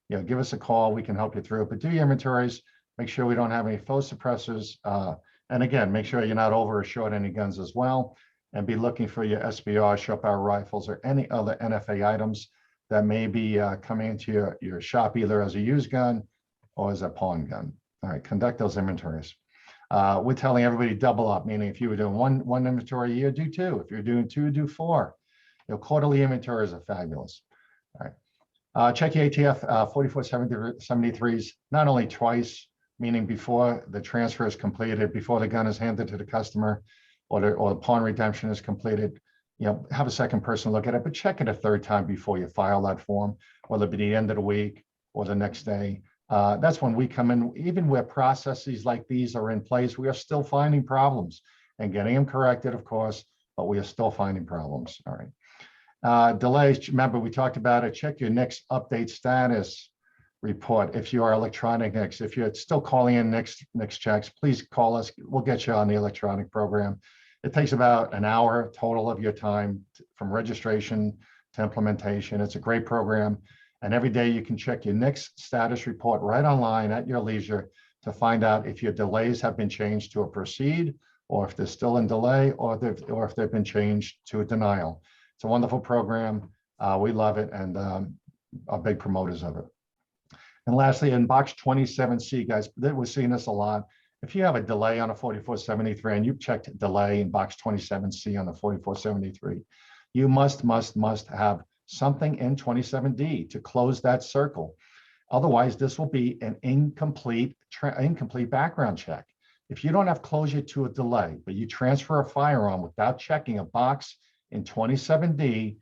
Give us a call. We can help you through it. But do your inventories. Make sure we don't have any faux suppressors. And again, make sure you're not over or short any guns as well. And be looking for your SBR, short barrel rifles, or any other NFA items that may be coming into your shop either as a used gun or as a pawn gun. All right, conduct those inventories. We're telling everybody double up, meaning if you were doing one inventory a year, do two. If you're doing two, do four. Quarterly inventories are fabulous. All right. Check your ATF 4473s not only twice, meaning before the transfer is completed, before the gun is handed to the customer, or the pawn redemption is completed. Have a second person look at it, but check it a third time before you file that form, whether it be the end of the week or the next day. That's when we come in. Even where processes like these are in place, we are still finding problems and getting them corrected, of course, but we are still finding problems. All right. Delays, remember, we talked about it. Check your next update status report. If you are electronic next, if you're still calling in next checks, please call us. We'll get you on the electronic program. It takes about an hour total of your time from registration to implementation. It's a great program. And every day you can check your next status report right online at your leisure to find out if your delays have been changed to a proceed, or if they're still in delay, or if they've been changed to a denial. It's a wonderful program. We love it, and are big promoters of it. And lastly, in box 27C, guys, we're seeing this a lot. If you have a delay on a 4473 and you've checked delay in box 27C on the 4473, you must have something in 27D to close that circle. Otherwise, this will be an incomplete background check. If you don't have closure to a delay, but you transfer a firearm without checking a box in 27D,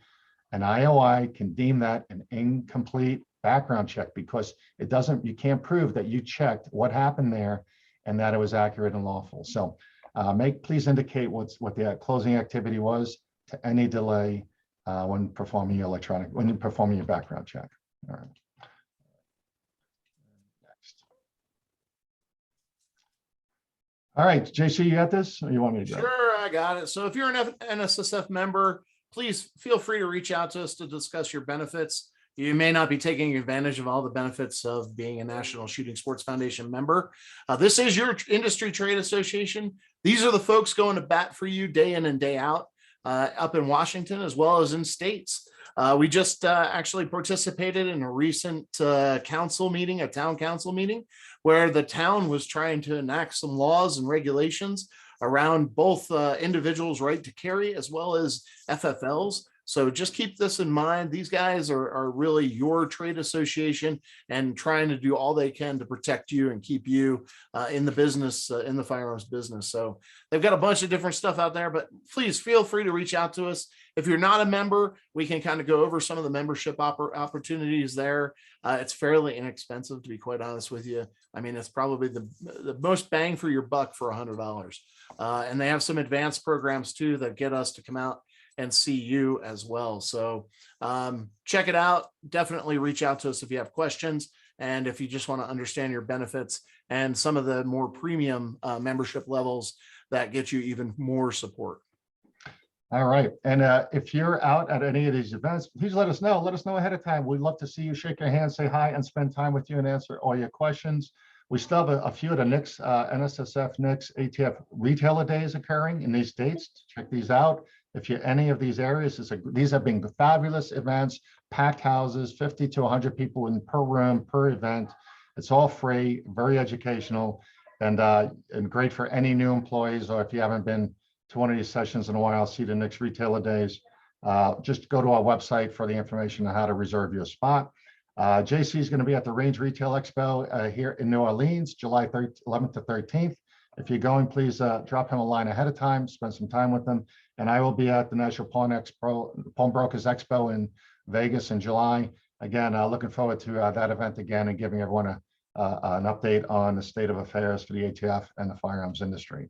an IOI can deem that an incomplete background check because you can't prove that you checked what happened there and that it was accurate and lawful. So please indicate what the closing activity was to any delay when performing your background check. All right. Next. All right, JC, you got this? Or you want me to go? Sure, I got it. So if you're an NSSF member, please feel free to reach out to us to discuss your benefits. You may not be taking advantage of all the benefits of being a National Shooting Sports Foundation member. This is your industry trade association. These are the folks going to bat for you day in and day out up in Washington, as well as in states. We just actually participated in a recent council meeting, a town council meeting, where the town was trying to enact some laws and regulations around both individuals' right to carry as well as FFLs. So just keep this in mind. These guys are really your trade association and trying to do all they can to protect you and keep you in the business, in the firearms business. So they've got a bunch of different stuff out there, but please feel free to reach out to us. If you're not a member, we can kind of go over some of the membership opportunities there. It's fairly inexpensive, to be quite honest with you. I mean, it's probably the most bang for your buck for $100. And they have some advanced programs too that get us to come out and see you as well. So check it out. Definitely reach out to us if you have questions. And if you just want to understand your benefits and some of the more premium membership levels that get you even more support. All right. And if you're out at any of these events, please let us know. Let us know ahead of time. We'd love to see you, shake your hand, say hi, and spend time with you and answer all your questions. We still have a few of the NICS, NSSF, NICS, ATF retailer days occurring in these dates. Check these out. If you're any of these areas, these have been fabulous events, packed houses, 50 to 100 people in per room, per event. It's all free, very educational, and great for any new employees, or if you haven't been to one of these sessions in a while, see the next retailer days. Just go to our website for the information on how to reserve your spot. JC is going to be at the Range Retail Expo here in New Orleans, July 11th to 13th. If you're going, please drop him a line ahead of time, spend some time with him. And I will be at the National Pawnbrokers Expo in Vegas in July. Again, looking forward to that event again and giving everyone an update on the state of affairs for the ATF and the firearms industry.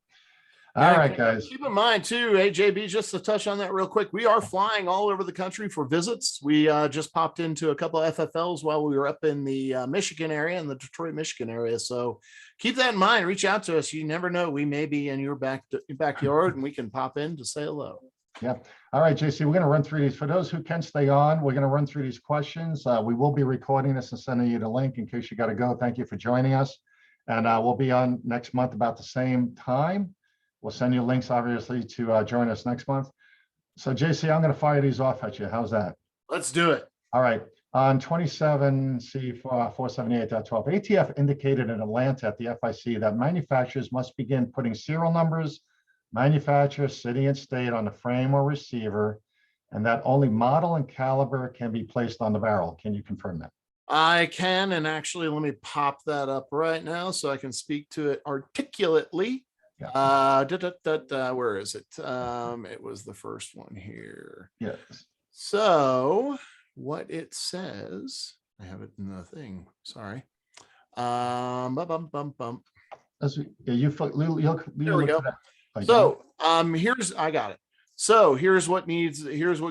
All right, guys. Keep in mind too, AJB, just to touch on that real quick, we are flying all over the country for visits. We just popped into a couple of FFLs while we were up in the Michigan area, in the Detroit, Michigan area. So keep that in mind. Reach out to us. You never know. We may be in your backyard and we can pop in to say hello. Yeah. All right, JC, we're going to run through these. For those who can stay on, we're going to run through these questions. We will be recording this and sending you the link in case you got to go. Thank you for joining us. And we'll be on next month about the same time. We'll send you links, obviously, to join us next month. So, JC, I'm going to fire these off at you. How's that? Let's do it. All right. On 27 C478.12, ATF indicated in Atlanta at the FIC that manufacturers must begin putting serial numbers, manufacturer, city, and state on the frame or receiver, and that only model and caliber can be placed on the barrel. Can you confirm that? I can, and actually, let me pop that up right now so I can speak to it articulately. Yeah. Where is it? It was the first one here. Yes. So what it says, I have it in the thing. Sorry. There we go. So I got it. So here's what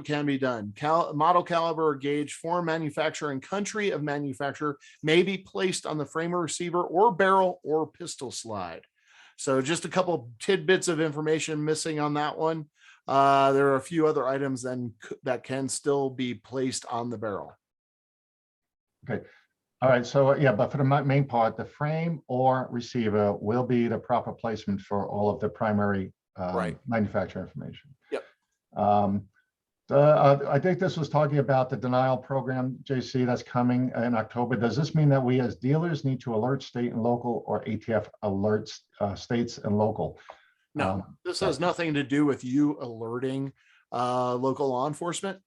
can be done. Model, caliber, or gauge, form, manufacturer, and country of manufacturer may be placed on the frame or receiver or barrel or pistol slide. So just a couple tidbits of information missing on that one. There are a few other items then that can still be placed on the barrel. Okay. All right. So yeah, but for the main part, the frame or receiver will be the proper placement for all of the primary manufacturer information. Yep. I think this was talking about the denial program, JC, that's coming in October. Does this mean that we as dealers need to alert state and local, or ATF alerts states and local? No, this has nothing to do with you alerting local law enforcement.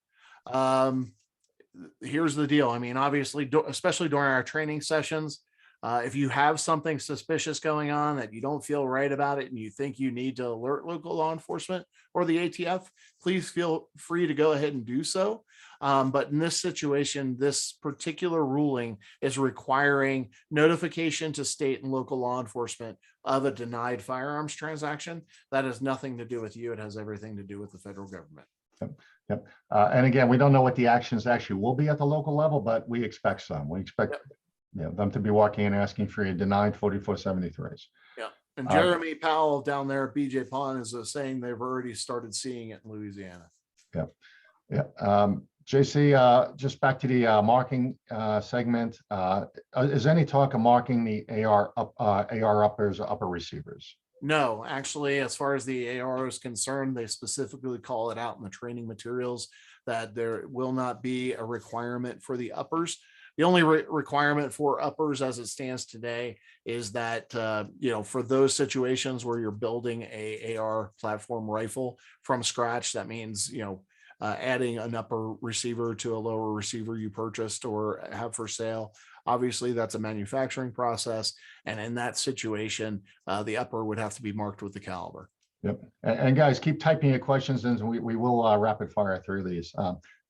Here's the deal. I mean, obviously, especially during our training sessions, if you have something suspicious going on that you don't feel right about it and you think you need to alert local law enforcement or the ATF, please feel free to go ahead and do so. But in this situation, this particular ruling is requiring notification to state and local law enforcement of a denied firearms transaction. That has nothing to do with you. It has everything to do with the federal government. Yep. And again, we don't know what the actions actually will be at the local level, but we expect some. We expect them to be walking and asking for your denied 4473s. Yeah. And Jeremy Powell down there at BJ Pawn is saying they've already started seeing it in Louisiana. Yeah. Yeah. JC, just back to the marking segment. Is any talk of marking the AR uppers or upper receivers? No, actually, as far as the AR is concerned, they specifically call it out in the training materials that there will not be a requirement for the uppers. The only requirement for uppers as it stands today is that, for those situations where you're building a AR platform rifle from scratch, that means, adding an upper receiver to a lower receiver you purchased or have for sale. Obviously, that's a manufacturing process. And in that situation, the upper would have to be marked with the caliber. Yep. And guys, keep typing your questions in. We will rapid fire through these.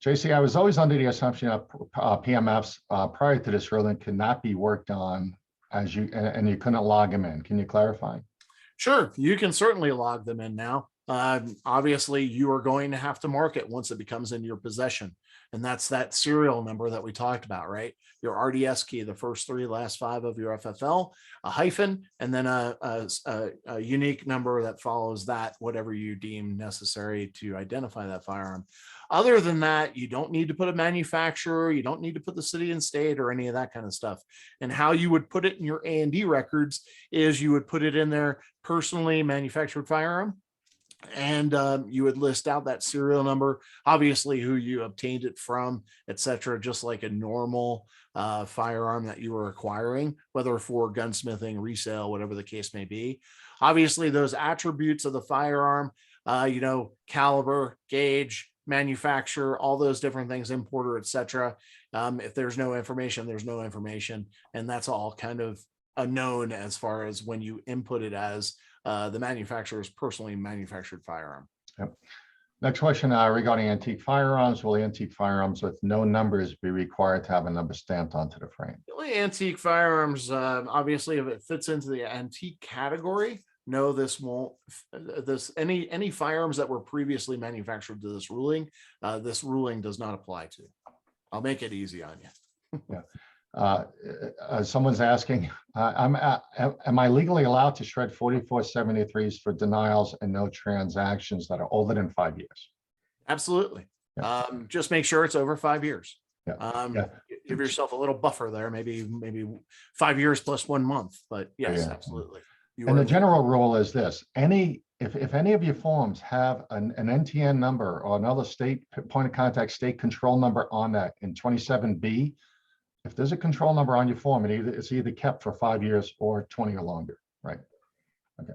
JC, I was always under the assumption that PMFs prior to this ruling could not be worked on and you couldn't log them in. Can you clarify? Sure, you can certainly log them in now. Obviously, you are going to have to mark it once it becomes in your possession. And that's that serial number that we talked about, right? Your RDS key, the first 3, last 5 of your FFL, a hyphen, and then a unique number that follows that, whatever you deem necessary to identify that firearm. Other than that, you don't need to put a manufacturer, you don't need to put the city and state or any of that kind of stuff. And how you would put it in your A&D records is you would put it in there, personally manufactured firearm. And you would list out that serial number, obviously who you obtained it from, etc., just like a normal firearm that you were acquiring, whether for gunsmithing, resale, whatever the case may be. Obviously, those attributes of the firearm, caliber, gauge, manufacturer, all those different things, importer, etc. If there's no information, there's no information, and that's all kind of unknown as far as when you input it as the manufacturer's personally manufactured firearm. Yep. Next question regarding antique firearms. Will antique firearms with no numbers be required to have a number stamped onto the frame? Antique firearms, obviously, if it fits into the antique category, no, this won't. Any firearms that were previously manufactured to this ruling does not apply to. I'll make it easy on you. Yeah. Someone's asking, am I legally allowed to shred 4473s for denials and no transactions that are older than 5 years? Absolutely. Yeah. Just make sure it's over 5 years. Yeah. Give yourself a little buffer there, maybe 5 years plus 1 month, but yes, Yeah. absolutely. And the general rule is this: if any of your forms have an NTN number or another state point of contact state control number on that in 27B, if there's a control number on your form, it's either kept for 5 years or 20 or longer, right? Okay.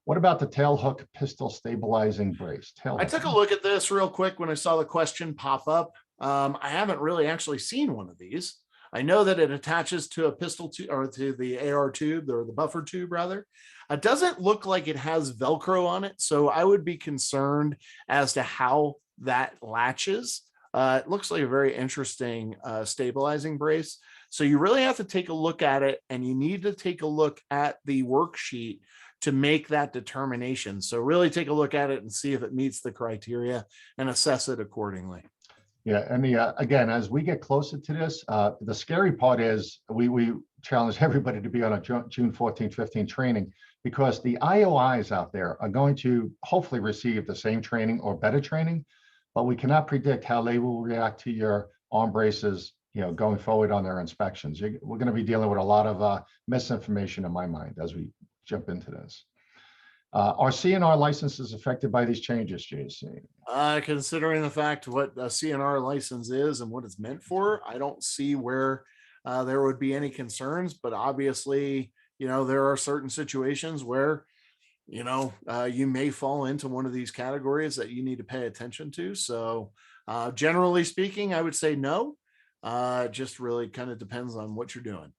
What about the tail hook pistol stabilizing brace? I took a look at this real quick when I saw the question pop up. I haven't really actually seen one of these. I know that it attaches to a pistol tube or to the AR tube or the buffer tube rather. It doesn't look like it has Velcro on it, so I would be concerned as to how that latches. It looks like a very interesting stabilizing brace. So you really have to take a look at it, and you need to take a look at the worksheet to make that determination. So really take a look at it and see if it meets the criteria and assess it accordingly. Yeah, and again, as we get closer to this, the scary part is we challenge everybody to be on a June 14, 15 training, because the IOIs out there are going to hopefully receive the same training or better training, but we cannot predict how they will react to your arm braces, going forward on their inspections. We're going to be dealing with a lot of misinformation in my mind as we jump into this. Are CNR licenses affected by these changes, JC? Considering the fact what a CNR license is and what it's meant for, I don't see where there would be any concerns, but obviously, there are certain situations where, you may fall into one of these categories that you need to pay attention to. So generally speaking, I would say no. Just really kind of depends on what you're doing.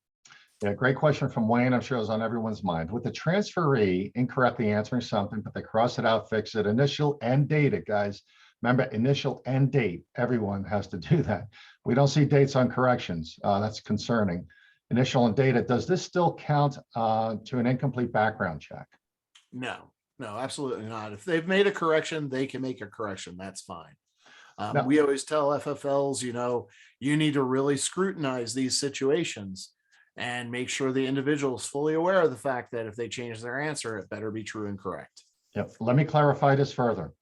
Yeah, great question from Wayne. I'm sure it's on everyone's mind. With the transferee incorrectly answering something, but they cross it out, fix it, initial and date it, guys. Remember, initial and date. Everyone has to do that. We don't see dates on corrections. That's concerning. Initial and date it. Does this still count to an incomplete background check? No, absolutely not. If they've made a correction, they can make a correction. That's fine. No. We always tell FFLs, you need to really scrutinize these situations and make sure the individual is fully aware of the fact that if they change their answer, it better be true and correct. Yep. Let me clarify this further.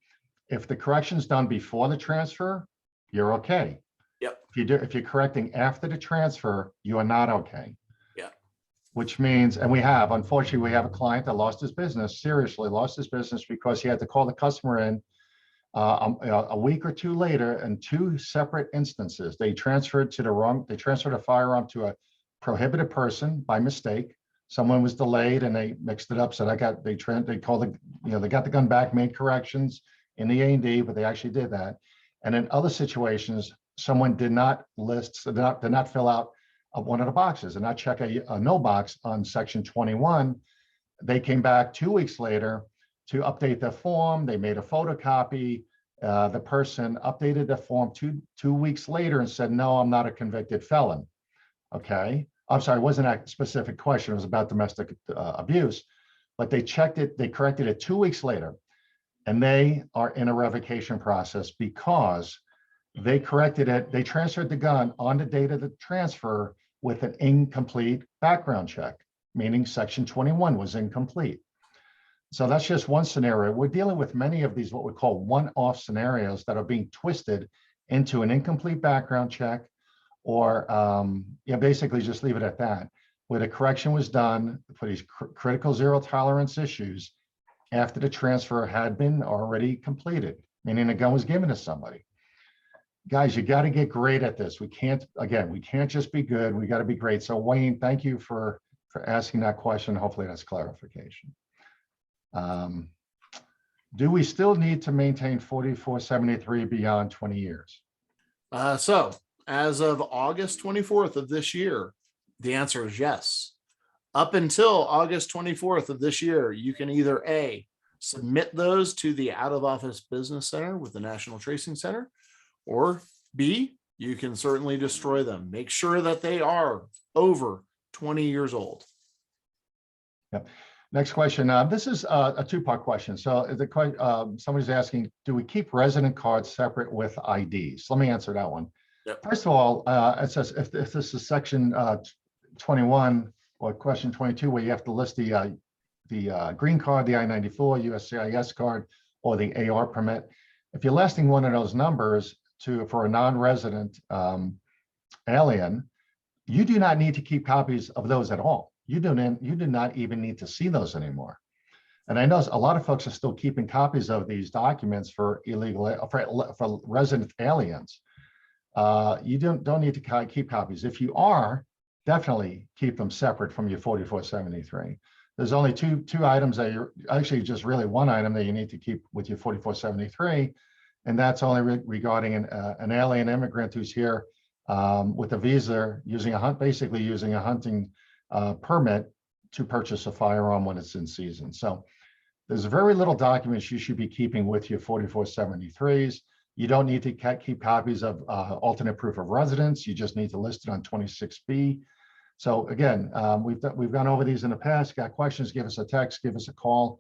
If the correction's done before the transfer, you're okay. Yep. If you're correcting after the transfer, you are not okay. Yeah. Which means, and unfortunately, we have a client that lost his business, seriously lost his business because he had to call the customer in a week or two later in 2 separate instances. They transferred a firearm to a prohibited person by mistake. Someone was delayed and they mixed it up. So they got the gun back, made corrections in the A&D, but they actually did that. And in other situations, someone did not list, did not fill out one of the boxes and not check a no box on section 21. They came back 2 weeks later to update the form. They made a photocopy. The person updated the form two weeks later and said, no, I'm not a convicted felon. Okay. I'm sorry, it wasn't a specific question. It was about domestic abuse, but they checked it. They corrected it 2 weeks later, and they are in a revocation process because they corrected it. They transferred the gun on the date of the transfer with an incomplete background check, meaning section 21 was incomplete. So that's just one scenario. We're dealing with many of these, what we call one-off scenarios that are being twisted into an incomplete background check, or basically just leave it at that, where the correction was done for these critical zero tolerance issues after the transfer had been already completed, meaning the gun was given to somebody. Guys, you got to get great at this. We can't just be good. We got to be great. So Wayne, thank you for asking that question. Hopefully that's clarification. Do we still need to maintain 4473 beyond 20 years? So as of August 24th of this year, the answer is yes. Up until August 24th of this year, you can either A, submit those to the out of office business center with the National Tracing Center, or B, you can certainly destroy them. Make sure that they are over 20 years old. Yep. Next question. This is a two-part question. So somebody's asking, do we keep resident cards separate with IDs? Let me answer that one. Yep. First of all, it says if this is section 21 or question 22, where you have to list the green card, the I-94, USCIS card, or the AR permit. If you're listing one of those numbers for a non-resident alien, you do not need to keep copies of those at all. You do not even need to see those anymore. And I know a lot of folks are still keeping copies of these documents for for resident aliens. You don't need to keep copies. If you are, definitely keep them separate from your 4473. There's only two items that you're actually just really one item that you need to keep with your 4473, and that's only regarding an alien immigrant who's here with a visa, basically using a hunting permit to purchase a firearm when it's in season. So there's very little documents you should be keeping with your 4473s. You don't need to keep copies of alternate proof of residence. You just need to list it on 26B. So again, we've gone over these in the past. Got questions, give us a text, give us a call.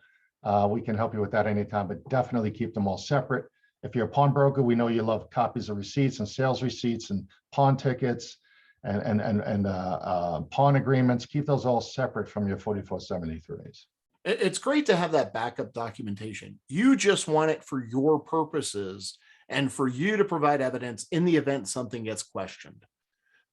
We can help you with that anytime, but definitely keep them all separate. If you're a pawnbroker, we know you love copies of receipts and sales receipts and pawn tickets and pawn agreements. Keep those all separate from your 4473s. It's great to have that backup documentation. You just want it for your purposes and for you to provide evidence in the event something gets questioned.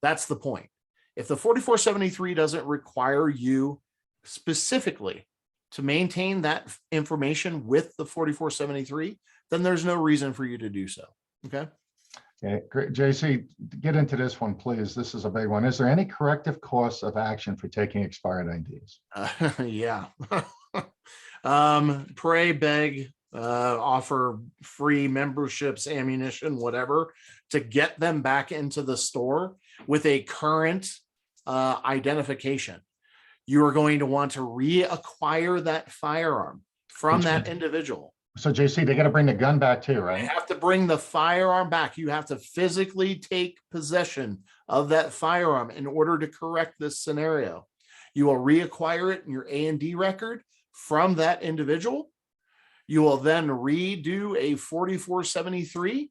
That's the point. If the 4473 doesn't require you specifically to maintain that information with the 4473, then there's no reason for you to do so. Okay. Okay, great. JC, get into this one, please. This is a big one. Is there any corrective course of action for taking expired IDs? Yeah. Pray, beg, offer free memberships, ammunition, whatever, to get them back into the store with a current identification. You are going to want to reacquire that firearm from that individual. So JC, they got to bring the gun back too, right? You have to bring the firearm back. You have to physically take possession of that firearm in order to correct this scenario. You will reacquire it in your A&D record from that individual. You will then redo a 4473.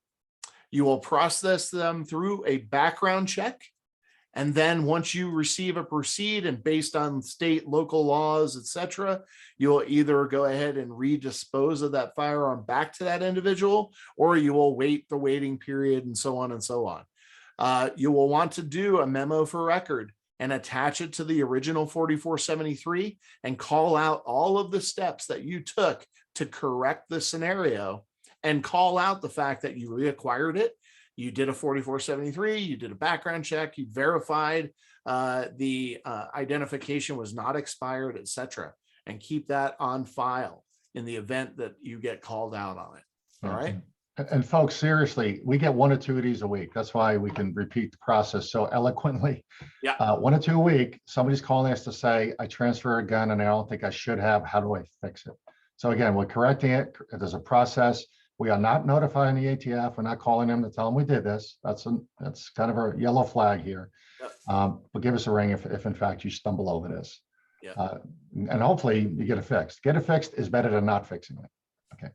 You will process them through a background check. And then once you receive a proceed and based on state, local laws, etc., you'll either go ahead and redispose of that firearm back to that individual, or you will wait the waiting period and so on and so on. You will want to do a memo for record and attach it to the original 4473 and call out all of the steps that you took to correct the scenario and call out the fact that you reacquired it. You did a 4473, you did a background check, you verified the identification was not expired, etc., and keep that on file in the event that you get called out on it. All right. And folks, seriously, we get 1 or 2 of these a week. That's why we can repeat the process so eloquently. Yeah. 1 or 2 a week, somebody's calling us to say, I transfer a gun and I don't think I should have. How do I fix it? So again, we're correcting it. There's a process. We are not notifying the ATF. We're not calling them to tell them we did this. That's kind of a yellow flag here. Yep. But give us a ring if in fact you stumble over this. Yeah. And hopefully you get it fixed. Get it fixed is better than not fixing it. Okay.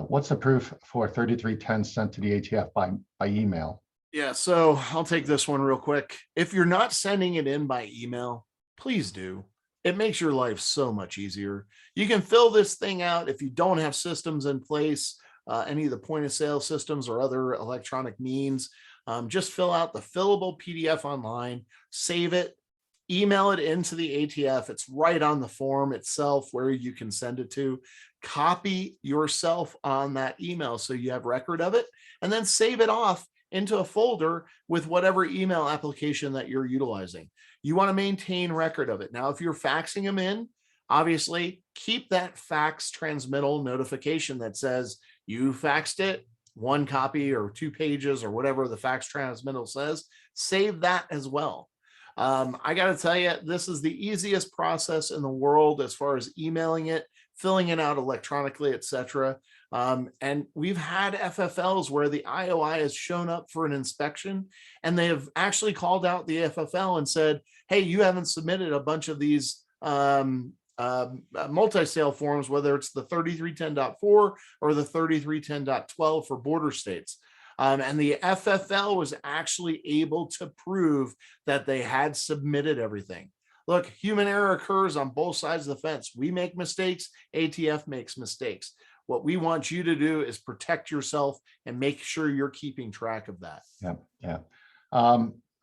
What's the proof for 3310 sent to the ATF by email? Yeah, so I'll take this one real quick. If you're not sending it in by email, please do. It makes your life so much easier. You can fill this thing out if you don't have systems in place, any of the point of sale systems or other electronic means. Just fill out the fillable PDF online, save it, email it into the ATF. It's right on the form itself where you can send it to. Copy yourself on that email so you have record of it, and then save it off into a folder with whatever email application that you're utilizing. You want to maintain record of it. Now, if you're faxing them in, obviously keep that fax transmittal notification that says you faxed it, 1 copy or 2 pages or whatever the fax transmittal says. Save that as well. I got to tell you, this is the easiest process in the world as far as emailing it, filling it out electronically, etc. And we've had FFLs where the IOI has shown up for an inspection and they have actually called out the FFL and said, hey, you haven't submitted a bunch of these multi-sale forms, whether it's the 3310.4 or the 3310.12 for border states. And the FFL was actually able to prove that they had submitted everything. Look, human error occurs on both sides of the fence. We make mistakes, ATF makes mistakes. What we want you to do is protect yourself and make sure you're keeping track of that. Yeah.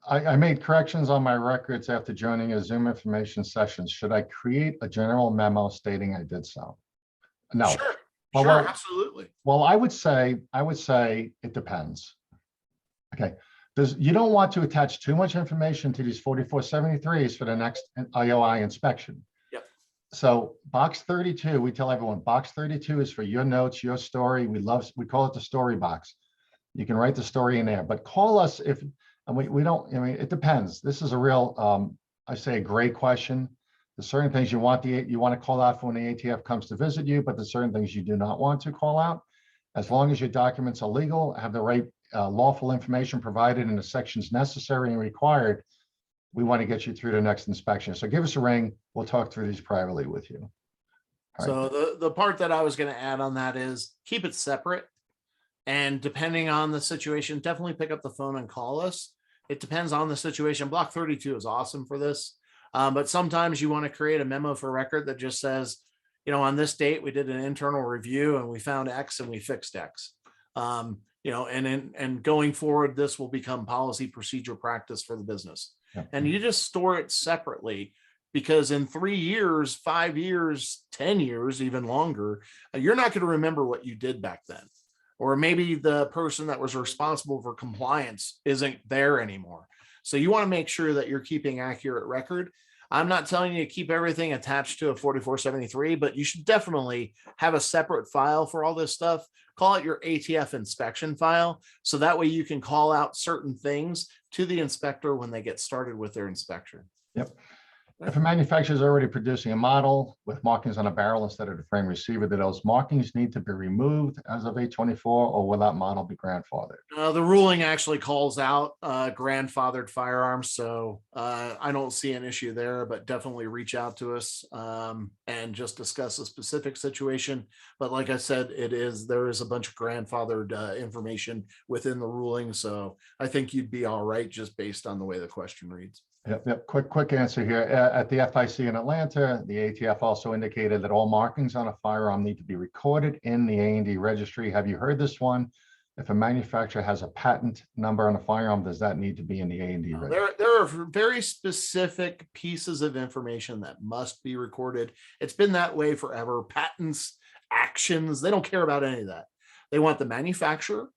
I made corrections on my records after joining a Zoom information session. Should I create a general memo stating I did so? No. Sure, Well, sure, absolutely. Well, I would say it depends. Okay. You don't want to attach too much information to these 4473s for the next IOI inspection. Yep. So box 32, we tell everyone box 32 is for your notes, your story. We call it the story box. You can write the story in there, but call us if, and we don't, I mean, it depends. This is a real, I say a great question. There's certain things you want to call out for when the ATF comes to visit you, but there's certain things you do not want to call out. As long as your documents are legal, have the right lawful information provided in the sections necessary and required, we want to get you through the next inspection. So give us a ring. We'll talk through these privately with you. All So right. the part that I was going to add on that is keep it separate. And depending on the situation, definitely pick up the phone and call us. It depends on the situation. Block 32 is awesome for this. But sometimes you want to create a memo for record that just says, you know, on this date, we did an internal review and we found X and we fixed X. You know, and going forward, this will become policy, procedure, practice for the business. Yeah. And you just store it separately, because in 3 years, 5 years, 10 years, even longer, you're not going to remember what you did back then. Or maybe the person that was responsible for compliance isn't there anymore. So you want to make sure that you're keeping accurate record. I'm not telling you to keep everything attached to a 4473, but you should definitely have a separate file for all this stuff. Call it your ATF inspection file. So that way you can call out certain things to the inspector when they get started with their inspection. Yep. If a manufacturer is already producing a model with markings on a barrel instead of the frame receiver, do those markings need to be removed as of 824, or will that model be grandfathered? The ruling actually calls out grandfathered firearms, so I don't see an issue there, but definitely reach out to us and just discuss a specific situation. But like I said, there is a bunch of grandfathered information within the ruling, so I think you'd be all right just based on the way the question reads. Yep. Quick answer here. At the FIC in Atlanta, the ATF also indicated that all markings on a firearm need to be recorded in the A&D registry. Have you heard this one? If a manufacturer has a patent number on a firearm, does that need to be in the A&D registry? There are very specific pieces of information that must be recorded. It's been that way forever. Patents, actions, they don't care about any of that. They want the manufacturer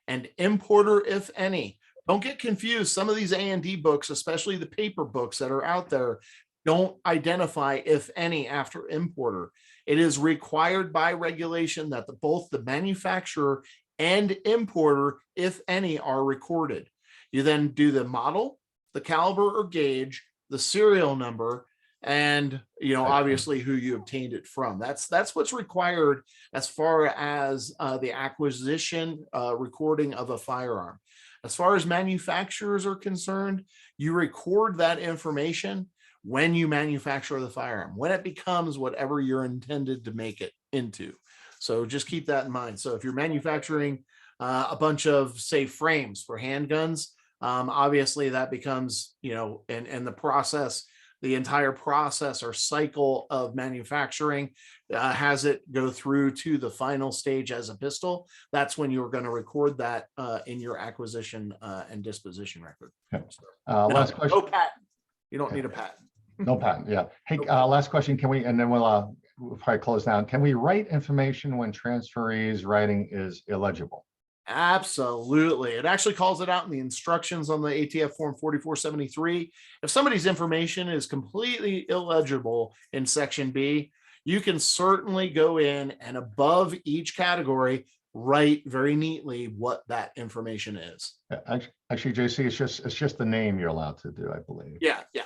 and importer, if any. Don't get confused. Some of these A&D books, especially the paper books that are out there, don't identify, if any, after importer. It is required by regulation that both the manufacturer and importer, if any, are recorded. You then do the model, the caliber or gauge, the serial number, and obviously who you obtained it from. That's what's required as far as the acquisition recording of a firearm. As far as manufacturers are concerned, you record that information when you manufacture the firearm, when it becomes whatever you're intended to make it into. So just keep that in mind. So if you're manufacturing a bunch of, say, frames for handguns, obviously that becomes, and the process, the entire process or cycle of manufacturing has it go through to the final stage as a pistol. That's when you're going to record that in your acquisition and disposition record. Okay. Last question. No patent. You don't need a patent. No patent. Yeah. Hey, last question. Can we, and then we'll probably close down. Can we write information when transferee's writing is illegible? Absolutely. It actually calls it out in the instructions on the ATF form 4473. If somebody's information is completely illegible in section B, you can certainly go in and above each category, write very neatly what that information is. Actually, JC, it's just the name you're allowed to do, I believe. Yeah. Yeah.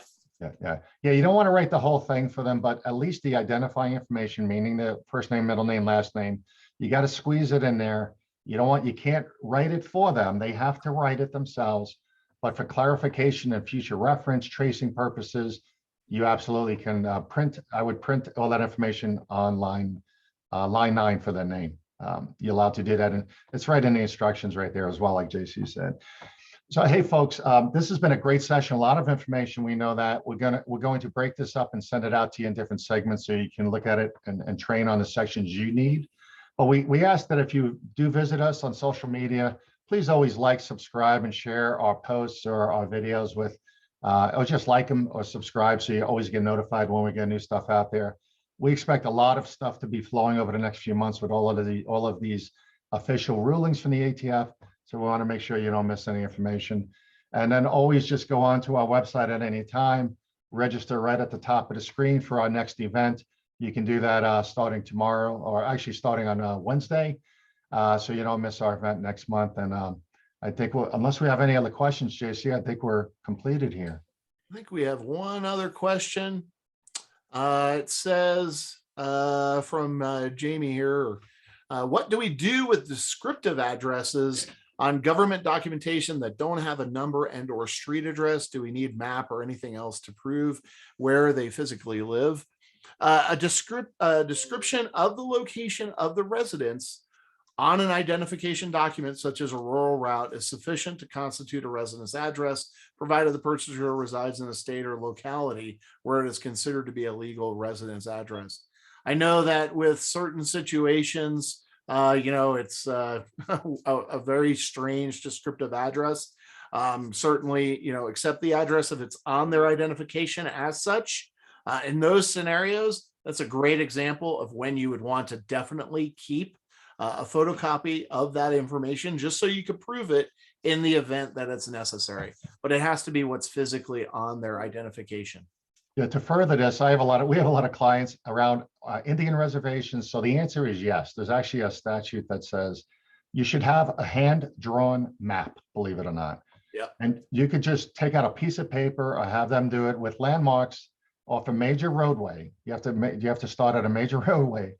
You don't want to write the whole thing for them, but at least the identifying information, meaning the first name, middle name, last name, you got to squeeze it in there. You can't write it for them. They have to write it themselves. But for clarification and future reference, tracing purposes, you absolutely can print. I would print all that information on line 9 for the name. You're allowed to do that. And it's right in the instructions right there as well, like JC said. So, hey, folks, this has been a great session. A lot of information. We know that we're going to break this up and send it out to you in different segments so you can look at it and train on the sections you need. But we ask that if you do visit us on social media, please always like, subscribe, and share our posts or our videos with, or just like them or subscribe so you always get notified when we get new stuff out there. We expect a lot of stuff to be flowing over the next few months with all of these official rulings from the ATF. So we want to make sure you don't miss any information. And then always just go on to our website at any time, register right at the top of the screen for our next event. You can do that starting tomorrow, or actually starting on Wednesday, so you don't miss our event next month. And I think unless we have any other questions, JC, I think we're completed here. I think we have one other question. It says from Jamie here, what do we do with descriptive addresses on government documentation that don't have a number and or street address? Do we need map or anything else to prove where they physically live? A description of the location of the residence on an identification document, such as a rural route, is sufficient to constitute a residence address, provided the purchaser resides in a state or locality where it is considered to be a legal residence address. I know that with certain situations, it's a very strange descriptive address. Certainly, accept the address if it's on their identification as such. In those scenarios, that's a great example of when you would want to definitely keep a photocopy of that information, just so you could prove it in the event that it's necessary. But it has to be what's physically on their identification. Yeah, to further this, we have a lot of clients around Indian reservations. So the answer is yes. There's actually a statute that says you should have a hand-drawn map, believe it or not. Yeah. And you could just take out a piece of paper or have them do it with landmarks off a major roadway. You have to start at a major roadway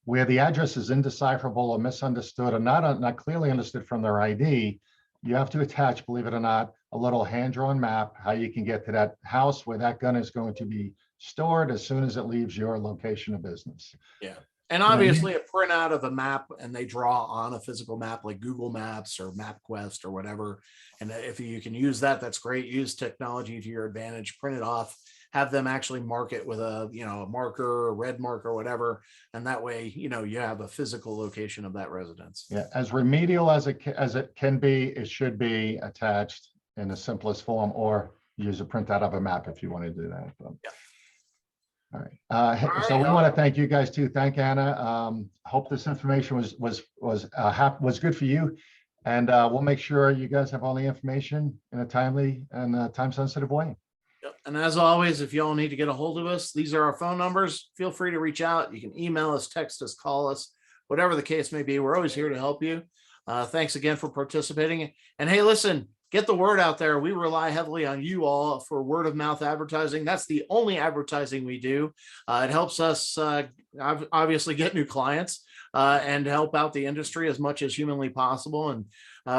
where the address is indecipherable or misunderstood or not clearly understood from their ID. You have to attach, believe it or not, a little hand-drawn map, how you can get to that house where that gun is going to be stored as soon as it leaves your location of business. Yeah. And obviously a printout of a map, and they draw on a physical map like Google Maps or MapQuest or whatever. And if you can use that, that's great. Use technology to your advantage, print it off, have them actually mark it with a marker, a red marker, whatever. And that way, you have a physical location of that residence. Yeah, as remedial as it can be, it should be attached in the simplest form, or use a printout of a map if you want to do that. But, yeah. All right. So we want to thank you guys too. Thank Anna. Hope this information was good for you, and we'll make sure you guys have all the information in a timely and time-sensitive way. Yep. And as always, if you all need to get a hold of us, these are our phone numbers. Feel free to reach out. You can email us, text us, call us, whatever the case may be. We're always here to help you. Thanks again for participating. And hey, listen, get the word out there. We rely heavily on you all for word of mouth advertising. That's the only advertising we do. It helps us obviously get new clients and help out the industry as much as humanly possible. And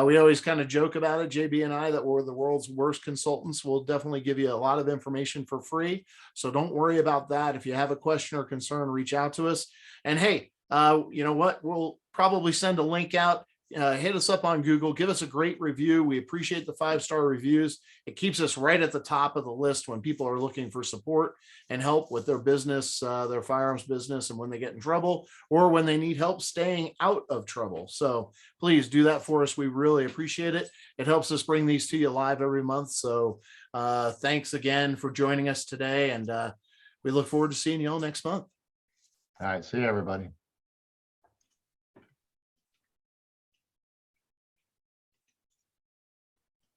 we always kind of joke about it, JB and I, that we're the world's worst consultants. We'll definitely give you a lot of information for free. So don't worry about that. If you have a question or concern, reach out to us. And hey, you know what? We'll probably send a link out. Hit us up on Google, give us a great review. We appreciate the 5-star reviews. It keeps us right at the top of the list when people are looking for support and help with their business, their firearms business, and when they get in trouble or when they need help staying out of trouble. So please do that for us. We really appreciate it. It helps us bring these to you live every month. So thanks again for joining us today. And we look forward to seeing you all next month. All right. See you, everybody.